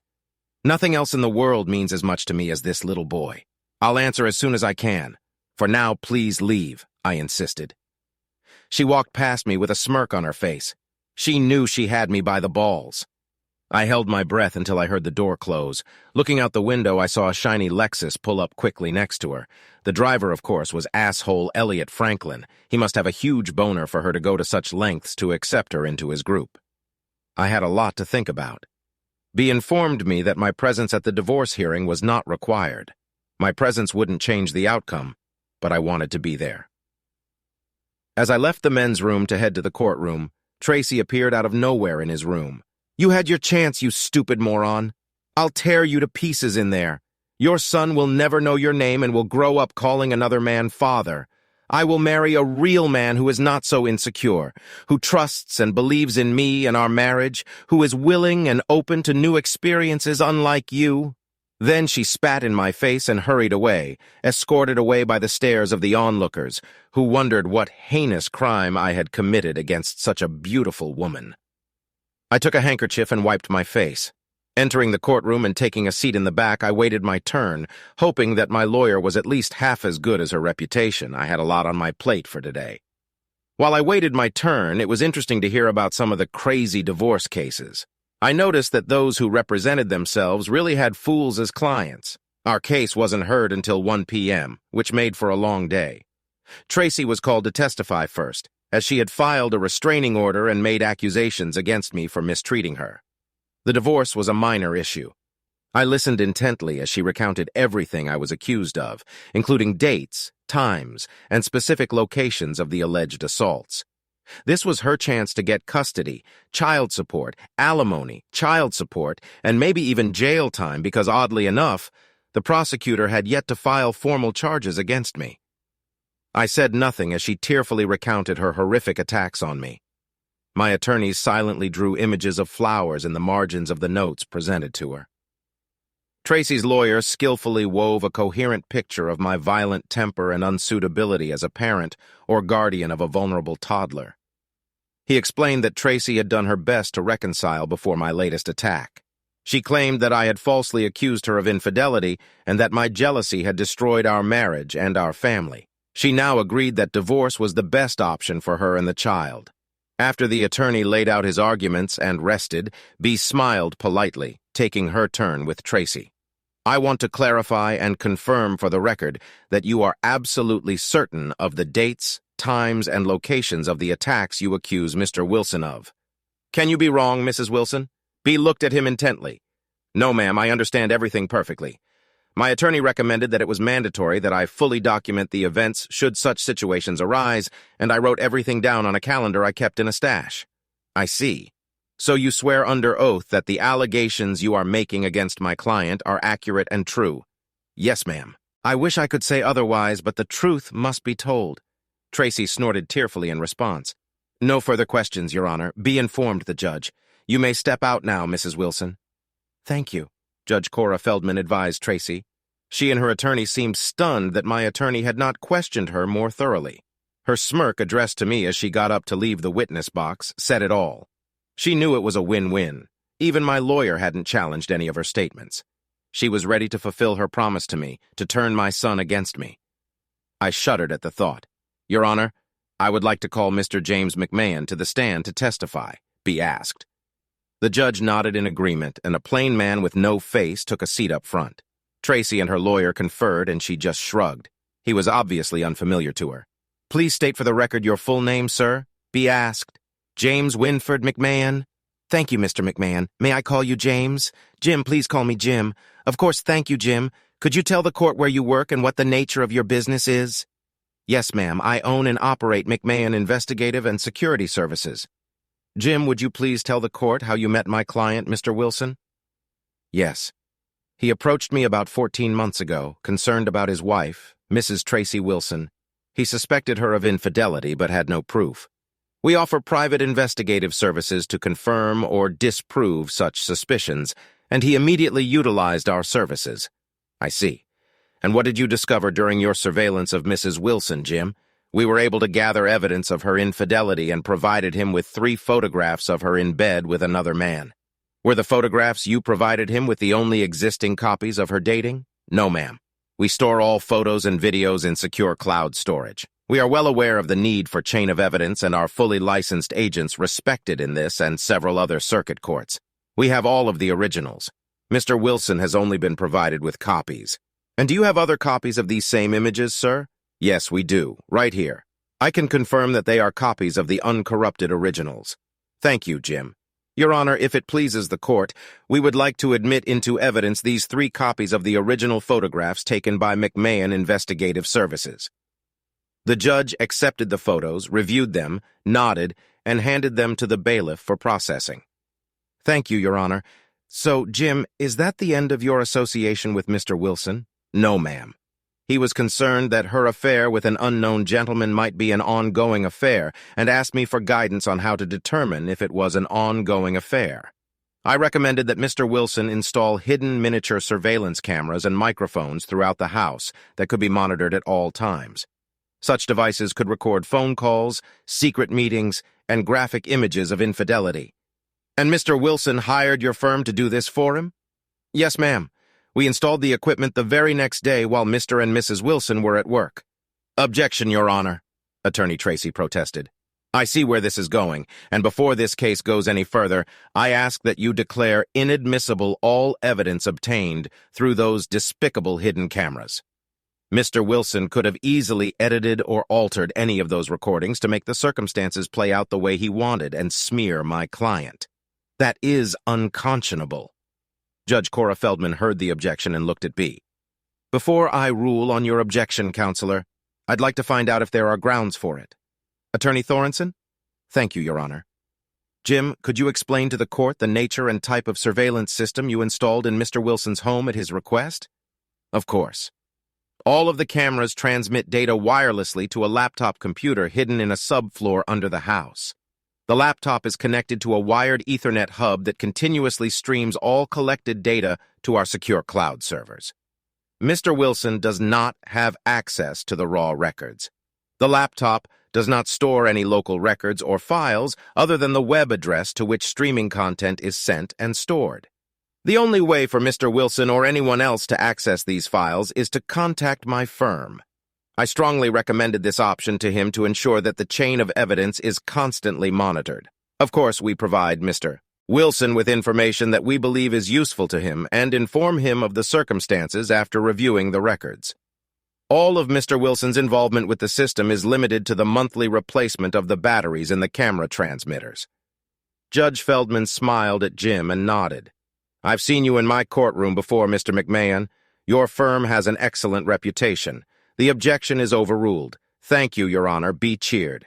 Nothing else in the world means as much to me as this little boy. I'll answer as soon as I can. For now, please leave, I insisted. She walked past me with a smirk on her face. She knew she had me by the balls. I held my breath until I heard the door close. Looking out the window, I saw a shiny Lexus pull up quickly next to her. The driver, of course, was asshole Elliot Franklin. He must have a huge boner for her to go to such lengths to accept her into his group. I had a lot to think about. B informed me that my presence at the divorce hearing was not required. My presence wouldn't change the outcome, but I wanted to be there. As I left the men's room to head to the courtroom, Tracy appeared out of nowhere in his room. You had your chance, you stupid moron. I'll tear you to pieces in there. Your son will never know your name and will grow up calling another man father. I will marry a real man who is not so insecure, who trusts and believes in me and our marriage, who is willing and open to new experiences unlike you. Then she spat in my face and hurried away, escorted away by the stares of the onlookers, who wondered what heinous crime I had committed against such a beautiful woman. I took a handkerchief and wiped my face. Entering the courtroom and taking a seat in the back, I waited my turn, hoping that my lawyer was at least half as good as her reputation. I had a lot on my plate for today. While I waited my turn, it was interesting to hear about some of the crazy divorce cases. I noticed that those who represented themselves really had fools as clients. Our case wasn't heard until 1 p.m., which made for a long day. Tracy was called to testify first, as she had filed a restraining order and made accusations against me for mistreating her. The divorce was a minor issue. I listened intently as she recounted everything I was accused of, including dates, times, and specific locations of the alleged assaults. This was her chance to get custody, child support, alimony, child support, and maybe even jail time because, oddly enough, the prosecutor had yet to file formal charges against me. I said nothing as she tearfully recounted her horrific attacks on me. My attorneys silently drew images of flowers in the margins of the notes presented to her. Tracy's lawyer skillfully wove a coherent picture of my violent temper and unsuitability as a parent or guardian of a vulnerable toddler. He explained that Tracy had done her best to reconcile before my latest attack. She claimed that I had falsely accused her of infidelity and that my jealousy had destroyed our marriage and our family. She now agreed that divorce was the best option for her and the child. After the attorney laid out his arguments and rested, B smiled politely, taking her turn with Tracy. I want to clarify and confirm for the record that you are absolutely certain of the dates, times, and locations of the attacks you accuse Mr. Wilson of. Can you be wrong, Mrs. Wilson? B looked at him intently. No, ma'am, I understand everything perfectly. My attorney recommended that it was mandatory that I fully document the events should such situations arise, and I wrote everything down on a calendar I kept in a stash. I see. So you swear under oath that the allegations you are making against my client are accurate and true? Yes, ma'am. I wish I could say otherwise, but the truth must be told. Tracy snorted tearfully in response. No further questions, Your Honor. Be informed, the judge. You may step out now, Mrs. Wilson. Thank you, Judge Cora Feldman advised Tracy. She and her attorney seemed stunned that my attorney had not questioned her more thoroughly. Her smirk addressed to me as she got up to leave the witness box said it all. She knew it was a win-win. Even my lawyer hadn't challenged any of her statements. She was ready to fulfill her promise to me, to turn my son against me. I shuddered at the thought. Your Honor, I would like to call Mr. James McMahon to the stand to testify, B asked. The judge nodded in agreement, and a plain man with no face took a seat up front. Tracy and her lawyer conferred, and she just shrugged. He was obviously unfamiliar to her. Please state for the record your full name, sir. Be asked. James Winford McMahon. Thank you, Mr. McMahon. May I call you James? Jim, please call me Jim. Of course, thank you, Jim. Could you tell the court where you work and what the nature of your business is? Yes, ma'am. I own and operate McMahon Investigative and Security Services. Jim, would you please tell the court how you met my client, Mr. Wilson? Yes. He approached me about 14 months ago, concerned about his wife, Mrs. Tracy Wilson. He suspected her of infidelity but had no proof. We offer private investigative services to confirm or disprove such suspicions, and he immediately utilized our services. I see. And what did you discover during your surveillance of Mrs. Wilson, Jim? We were able to gather evidence of her infidelity and provided him with 3 photographs of her in bed with another man. Were the photographs you provided him with the only existing copies of her dating? No, ma'am. We store all photos and videos in secure cloud storage. We are well aware of the need for chain of evidence and are fully licensed agents respected in this and several other circuit courts. We have all of the originals. Mr. Wilson has only been provided with copies. And do you have other copies of these same images, sir? Yes, we do, right here. I can confirm that they are copies of the uncorrupted originals. Thank you, Jim. Your Honor, if it pleases the court, we would like to admit into evidence these 3 copies of the original photographs taken by McMahon Investigative Services. The judge accepted the photos, reviewed them, nodded, and handed them to the bailiff for processing. Thank you, Your Honor. So, Jim, is that the end of your association with Mr. Wilson? No, ma'am. He was concerned that her affair with an unknown gentleman might be an ongoing affair and asked me for guidance on how to determine if it was an ongoing affair. I recommended that Mr. Wilson install hidden miniature surveillance cameras and microphones throughout the house that could be monitored at all times. Such devices could record phone calls, secret meetings, and graphic images of infidelity. And Mr. Wilson hired your firm to do this for him? Yes, ma'am. We installed the equipment the very next day while Mr. and Mrs. Wilson were at work. Objection, Your Honor, Attorney Tracy protested. I see where this is going, and before this case goes any further, I ask that you declare inadmissible all evidence obtained through those despicable hidden cameras. Mr. Wilson could have easily edited or altered any of those recordings to make the circumstances play out the way he wanted and smear my client. That is unconscionable. Judge Cora Feldman heard the objection and looked at B. Before I rule on your objection, Counselor, I'd like to find out if there are grounds for it. Attorney Thorenson? Thank you, Your Honor. Jim, could you explain to the court the nature and type of surveillance system you installed in Mr. Wilson's home at his request? Of course. All of the cameras transmit data wirelessly to a laptop computer hidden in a subfloor under the house. The laptop is connected to a wired Ethernet hub that continuously streams all collected data to our secure cloud servers. Mr. Wilson does not have access to the raw records. The laptop does not store any local records or files other than the web address to which streaming content is sent and stored. The only way for Mr. Wilson or anyone else to access these files is to contact my firm. I strongly recommended this option to him to ensure that the chain of evidence is constantly monitored. Of course, we provide Mr. Wilson with information that we believe is useful to him and inform him of the circumstances after reviewing the records. All of Mr. Wilson's involvement with the system is limited to the monthly replacement of the batteries in the camera transmitters. Judge Feldman smiled at Jim and nodded. I've seen you in my courtroom before, Mr. McMahon. Your firm has an excellent reputation. The objection is overruled. Thank you, Your Honor. Be cheered.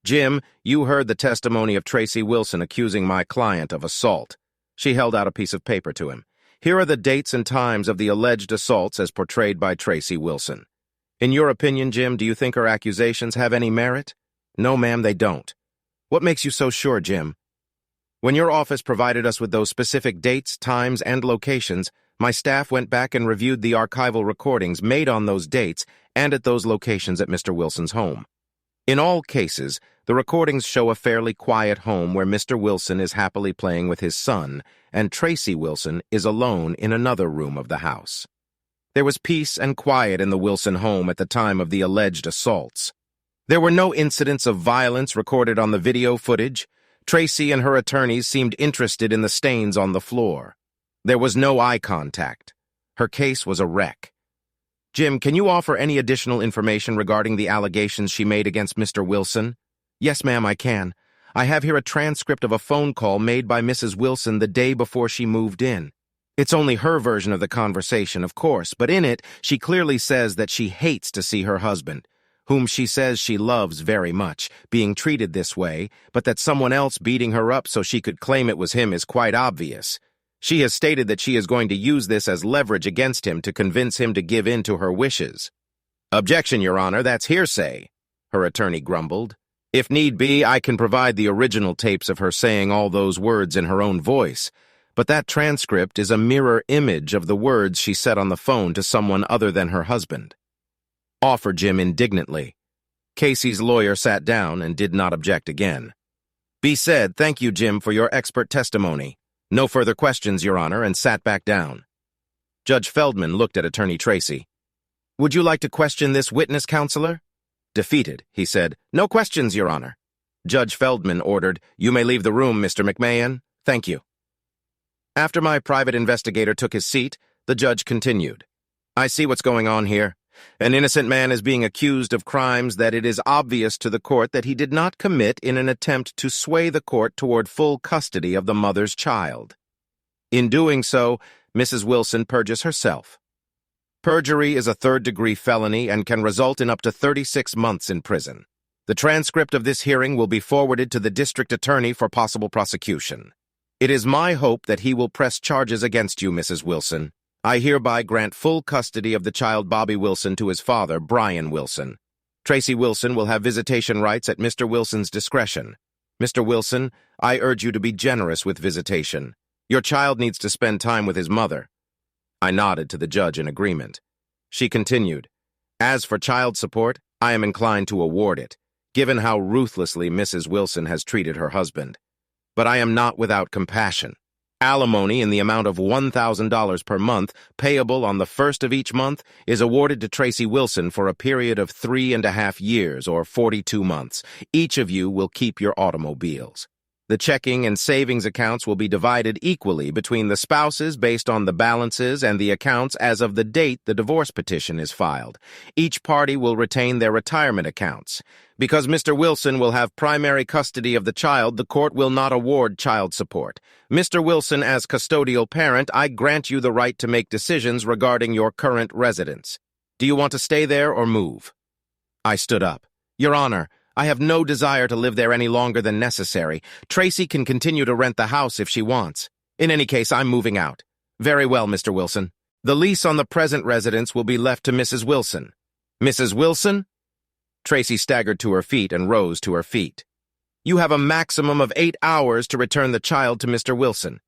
Jim, you heard the testimony of Tracy Wilson accusing my client of assault. She held out a piece of paper to him. Here are the dates and times of the alleged assaults as portrayed by Tracy Wilson. In your opinion, Jim, do you think her accusations have any merit? No, ma'am, they don't. What makes you so sure, Jim? When your office provided us with those specific dates, times, and locations, my staff went back and reviewed the archival recordings made on those dates and at those locations at Mr. Wilson's home. In all cases, the recordings show a fairly quiet home where Mr. Wilson is happily playing with his son, and Tracy Wilson is alone in another room of the house. There was peace and quiet in the Wilson home at the time of the alleged assaults. There were no incidents of violence recorded on the video footage. Tracy and her attorneys seemed interested in the stains on the floor. There was no eye contact. Her case was a wreck. Jim, can you offer any additional information regarding the allegations she made against Mr. Wilson? Yes, ma'am, I can. I have here a transcript of a phone call made by Mrs. Wilson the day before she moved in. It's only her version of the conversation, of course, but in it, she clearly says that she hates to see her husband, whom she says she loves very much, being treated this way, but that someone else beating her up so she could claim it was him is quite obvious. She has stated that she is going to use this as leverage against him to convince him to give in to her wishes. Objection, Your Honor, that's hearsay, her attorney grumbled. If need be, I can provide the original tapes of her saying all those words in her own voice, but that transcript is a mirror image of the words she said on the phone to someone other than her husband. Offered Jim indignantly. Casey's lawyer sat down and did not object again. Be said, thank you, Jim, for your expert testimony. No further questions, Your Honor, and sat back down. Judge Feldman looked at Attorney Tracy. Would you like to question this witness, counselor? Defeated, he said. No questions, Your Honor. Judge Feldman ordered, You may leave the room, Mr. McMahon. Thank you. After my private investigator took his seat, the judge continued. I see what's going on here. An innocent man is being accused of crimes that it is obvious to the court that he did not commit in an attempt to sway the court toward full custody of the mother's child. In doing so, Mrs. Wilson perjures herself. Perjury is a third-degree felony and can result in up to 36 months in prison. The transcript of this hearing will be forwarded to the district attorney for possible prosecution. It is my hope that he will press charges against you, Mrs. Wilson. I hereby grant full custody of the child Bobby Wilson to his father, Brian Wilson. Tracy Wilson will have visitation rights at Mr. Wilson's discretion. Mr. Wilson, I urge you to be generous with visitation. Your child needs to spend time with his mother. I nodded to the judge in agreement. She continued, As for child support, I am inclined to award it, given how ruthlessly Mrs. Wilson has treated her husband. But I am not without compassion. Alimony in the amount of $1,000 per month, payable on the first of each month, is awarded to Tracy Wilson for a period of 3.5 years, or 42 months. Each of you will keep your automobiles. The checking and savings accounts will be divided equally between the spouses based on the balances and the accounts as of the date the divorce petition is filed. Each party will retain their retirement accounts. Because Mr. Wilson will have primary custody of the child, the court will not award child support. Mr. Wilson, as custodial parent, I grant you the right to make decisions regarding your current residence. Do you want to stay there or move? I stood up. Your Honor, I have no desire to live there any longer than necessary. Tracy can continue to rent the house if she wants. In any case, I'm moving out. Very well, Mr. Wilson. The lease on the present residence will be left to Mrs. Wilson. Mrs. Wilson? Tracy staggered to her feet and rose to her feet. You have a maximum of 8 hours to return the child to Mr. Wilson.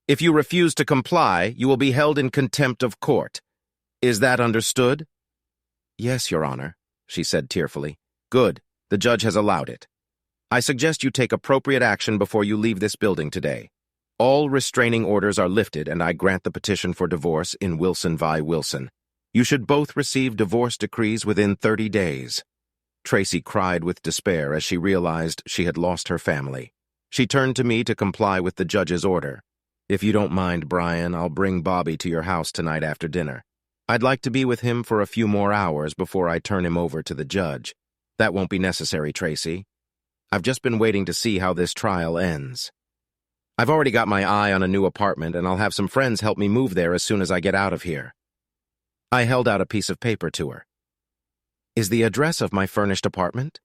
If you refuse to comply, you will be held in contempt of court. Is that understood? Yes, Your Honor, she said tearfully. Good. The judge has allowed it. I suggest you take appropriate action before you leave this building today. All restraining orders are lifted, and I grant the petition for divorce in Wilson v. Wilson. You should both receive divorce decrees within 30 days. Tracy cried with despair as she realized she had lost her family. She turned to me to comply with the judge's order. If you don't mind, Brian, I'll bring Bobby to your house tonight after dinner. I'd like to be with him for a few more hours before I turn him over to the judge. That won't be necessary, Tracy. I've just been waiting to see how this trial ends. I've already got my eye on a new apartment, and I'll have some friends help me move there as soon as I get out of here. I held out a piece of paper to her. Is the address of my furnished apartment?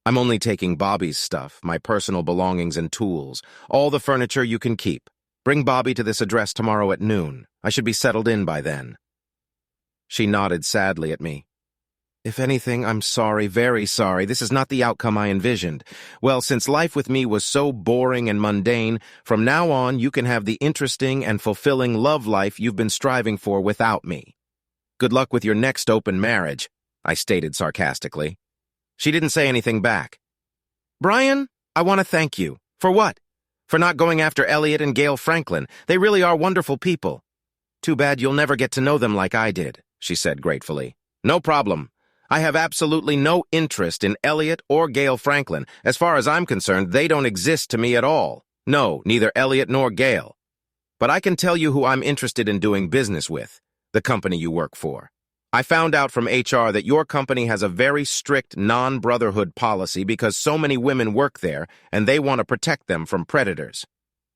I'm only taking Bobby's stuff, my personal belongings and tools. All the furniture you can keep. Bring Bobby to this address tomorrow at noon. I should be settled in by then. She nodded sadly at me. If anything, I'm sorry, very sorry. This is not the outcome I envisioned. Well, since life with me was so boring and mundane, from now on you can have the interesting and fulfilling love life you've been striving for without me. Good luck with your next open marriage, I stated sarcastically. She didn't say anything back. Brian, I want to thank you. For what? For not going after Elliot and Gail Franklin. They really are wonderful people. Too bad you'll never get to know them like I did, she said gratefully. No problem. I have absolutely no interest in Elliot or Gail Franklin. As far as I'm concerned, they don't exist to me at all. No, neither Elliot nor Gail. But I can tell you who I'm interested in doing business with, the company you work for. I found out from HR that your company has a very strict non-brotherhood policy because so many women work there and they want to protect them from predators.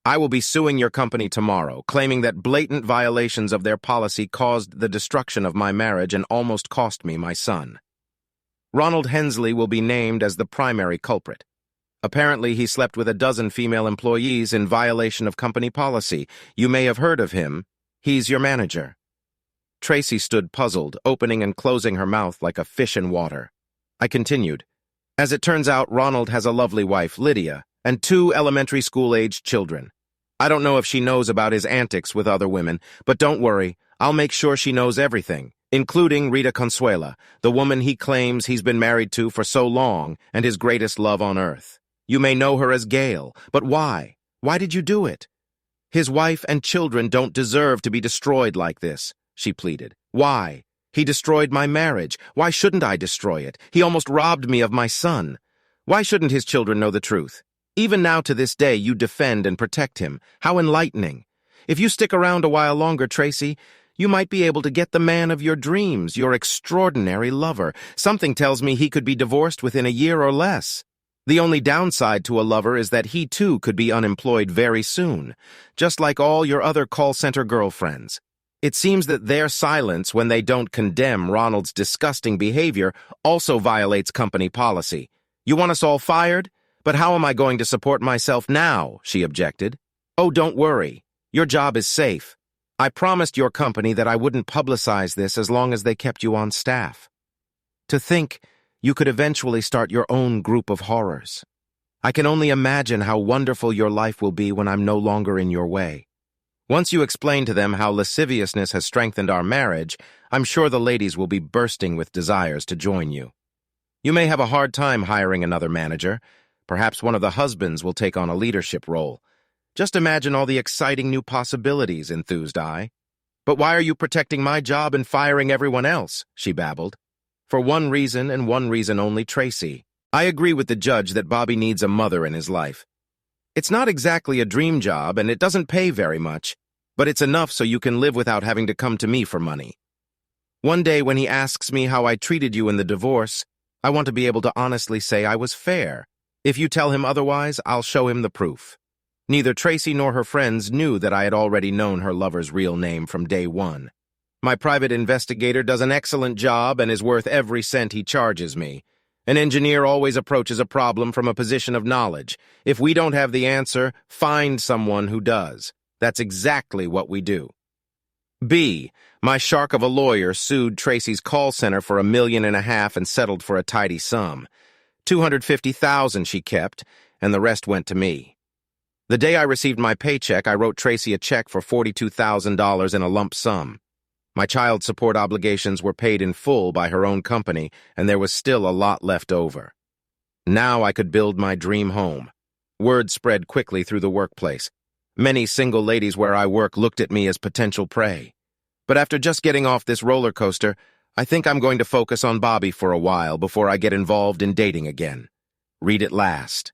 I will be suing your company tomorrow, claiming that blatant violations of their policy caused the destruction of my marriage and almost cost me my son. Ronald Hensley will be named as the primary culprit. Apparently, he slept with a dozen female employees in violation of company policy. You may have heard of him. He's your manager. Tracy stood puzzled, opening and closing her mouth like a fish in water. I continued. As it turns out, Ronald has a lovely wife, Lydia, and 2 elementary school-aged children. I don't know if she knows about his antics with other women, but don't worry, I'll make sure she knows everything, including Rita Consuela, the woman he claims he's been married to for so long and his greatest love on earth. You may know her as Gail, but why? Why did you do it? His wife and children don't deserve to be destroyed like this, she pleaded. Why? He destroyed my marriage. Why shouldn't I destroy it? He almost robbed me of my son. Why shouldn't his children know the truth? Even now to this day, you defend and protect him. How enlightening. If you stick around a while longer, Tracy, you might be able to get the man of your dreams, your extraordinary lover. Something tells me he could be divorced within a year or less. The only downside to a lover is that he too could be unemployed very soon, just like all your other call center girlfriends. It seems that their silence when they don't condemn Ronald's disgusting behavior also violates company policy. You want us all fired? But how am I going to support myself now? She objected. Oh, don't worry. Your job is safe. I promised your company that I wouldn't publicize this as long as they kept you on staff. To think you could eventually start your own group of horrors. I can only imagine how wonderful your life will be when I'm no longer in your way. Once you explain to them how lasciviousness has strengthened our marriage, I'm sure the ladies will be bursting with desires to join you. You may have a hard time hiring another manager. Perhaps one of the husbands will take on a leadership role. Just imagine all the exciting new possibilities, enthused I. But why are you protecting my job and firing everyone else? She babbled. For one reason and one reason only, Tracy. I agree with the judge that Bobby needs a mother in his life. It's not exactly a dream job and it doesn't pay very much, but it's enough so you can live without having to come to me for money. One day when he asks me how I treated you in the divorce, I want to be able to honestly say I was fair. If you tell him otherwise, I'll show him the proof. Neither Tracy nor her friends knew that I had already known her lover's real name from day one. My private investigator does an excellent job and is worth every cent he charges me. An engineer always approaches a problem from a position of knowledge. If we don't have the answer, find someone who does. That's exactly what we do. B. My shark of a lawyer sued Tracy's call center for $1.5 million and settled for a tidy sum. $250,000 she kept, and the rest went to me. The day I received my paycheck, I wrote Tracy a check for $42,000 in a lump sum. My child support obligations were paid in full by her own company, and there was still a lot left over. Now I could build my dream home. Word spread quickly through the workplace. Many single ladies where I work looked at me as potential prey. But after just getting off this roller coaster, I think I'm going to focus on Bobby for a while before I get involved in dating again. Read it last.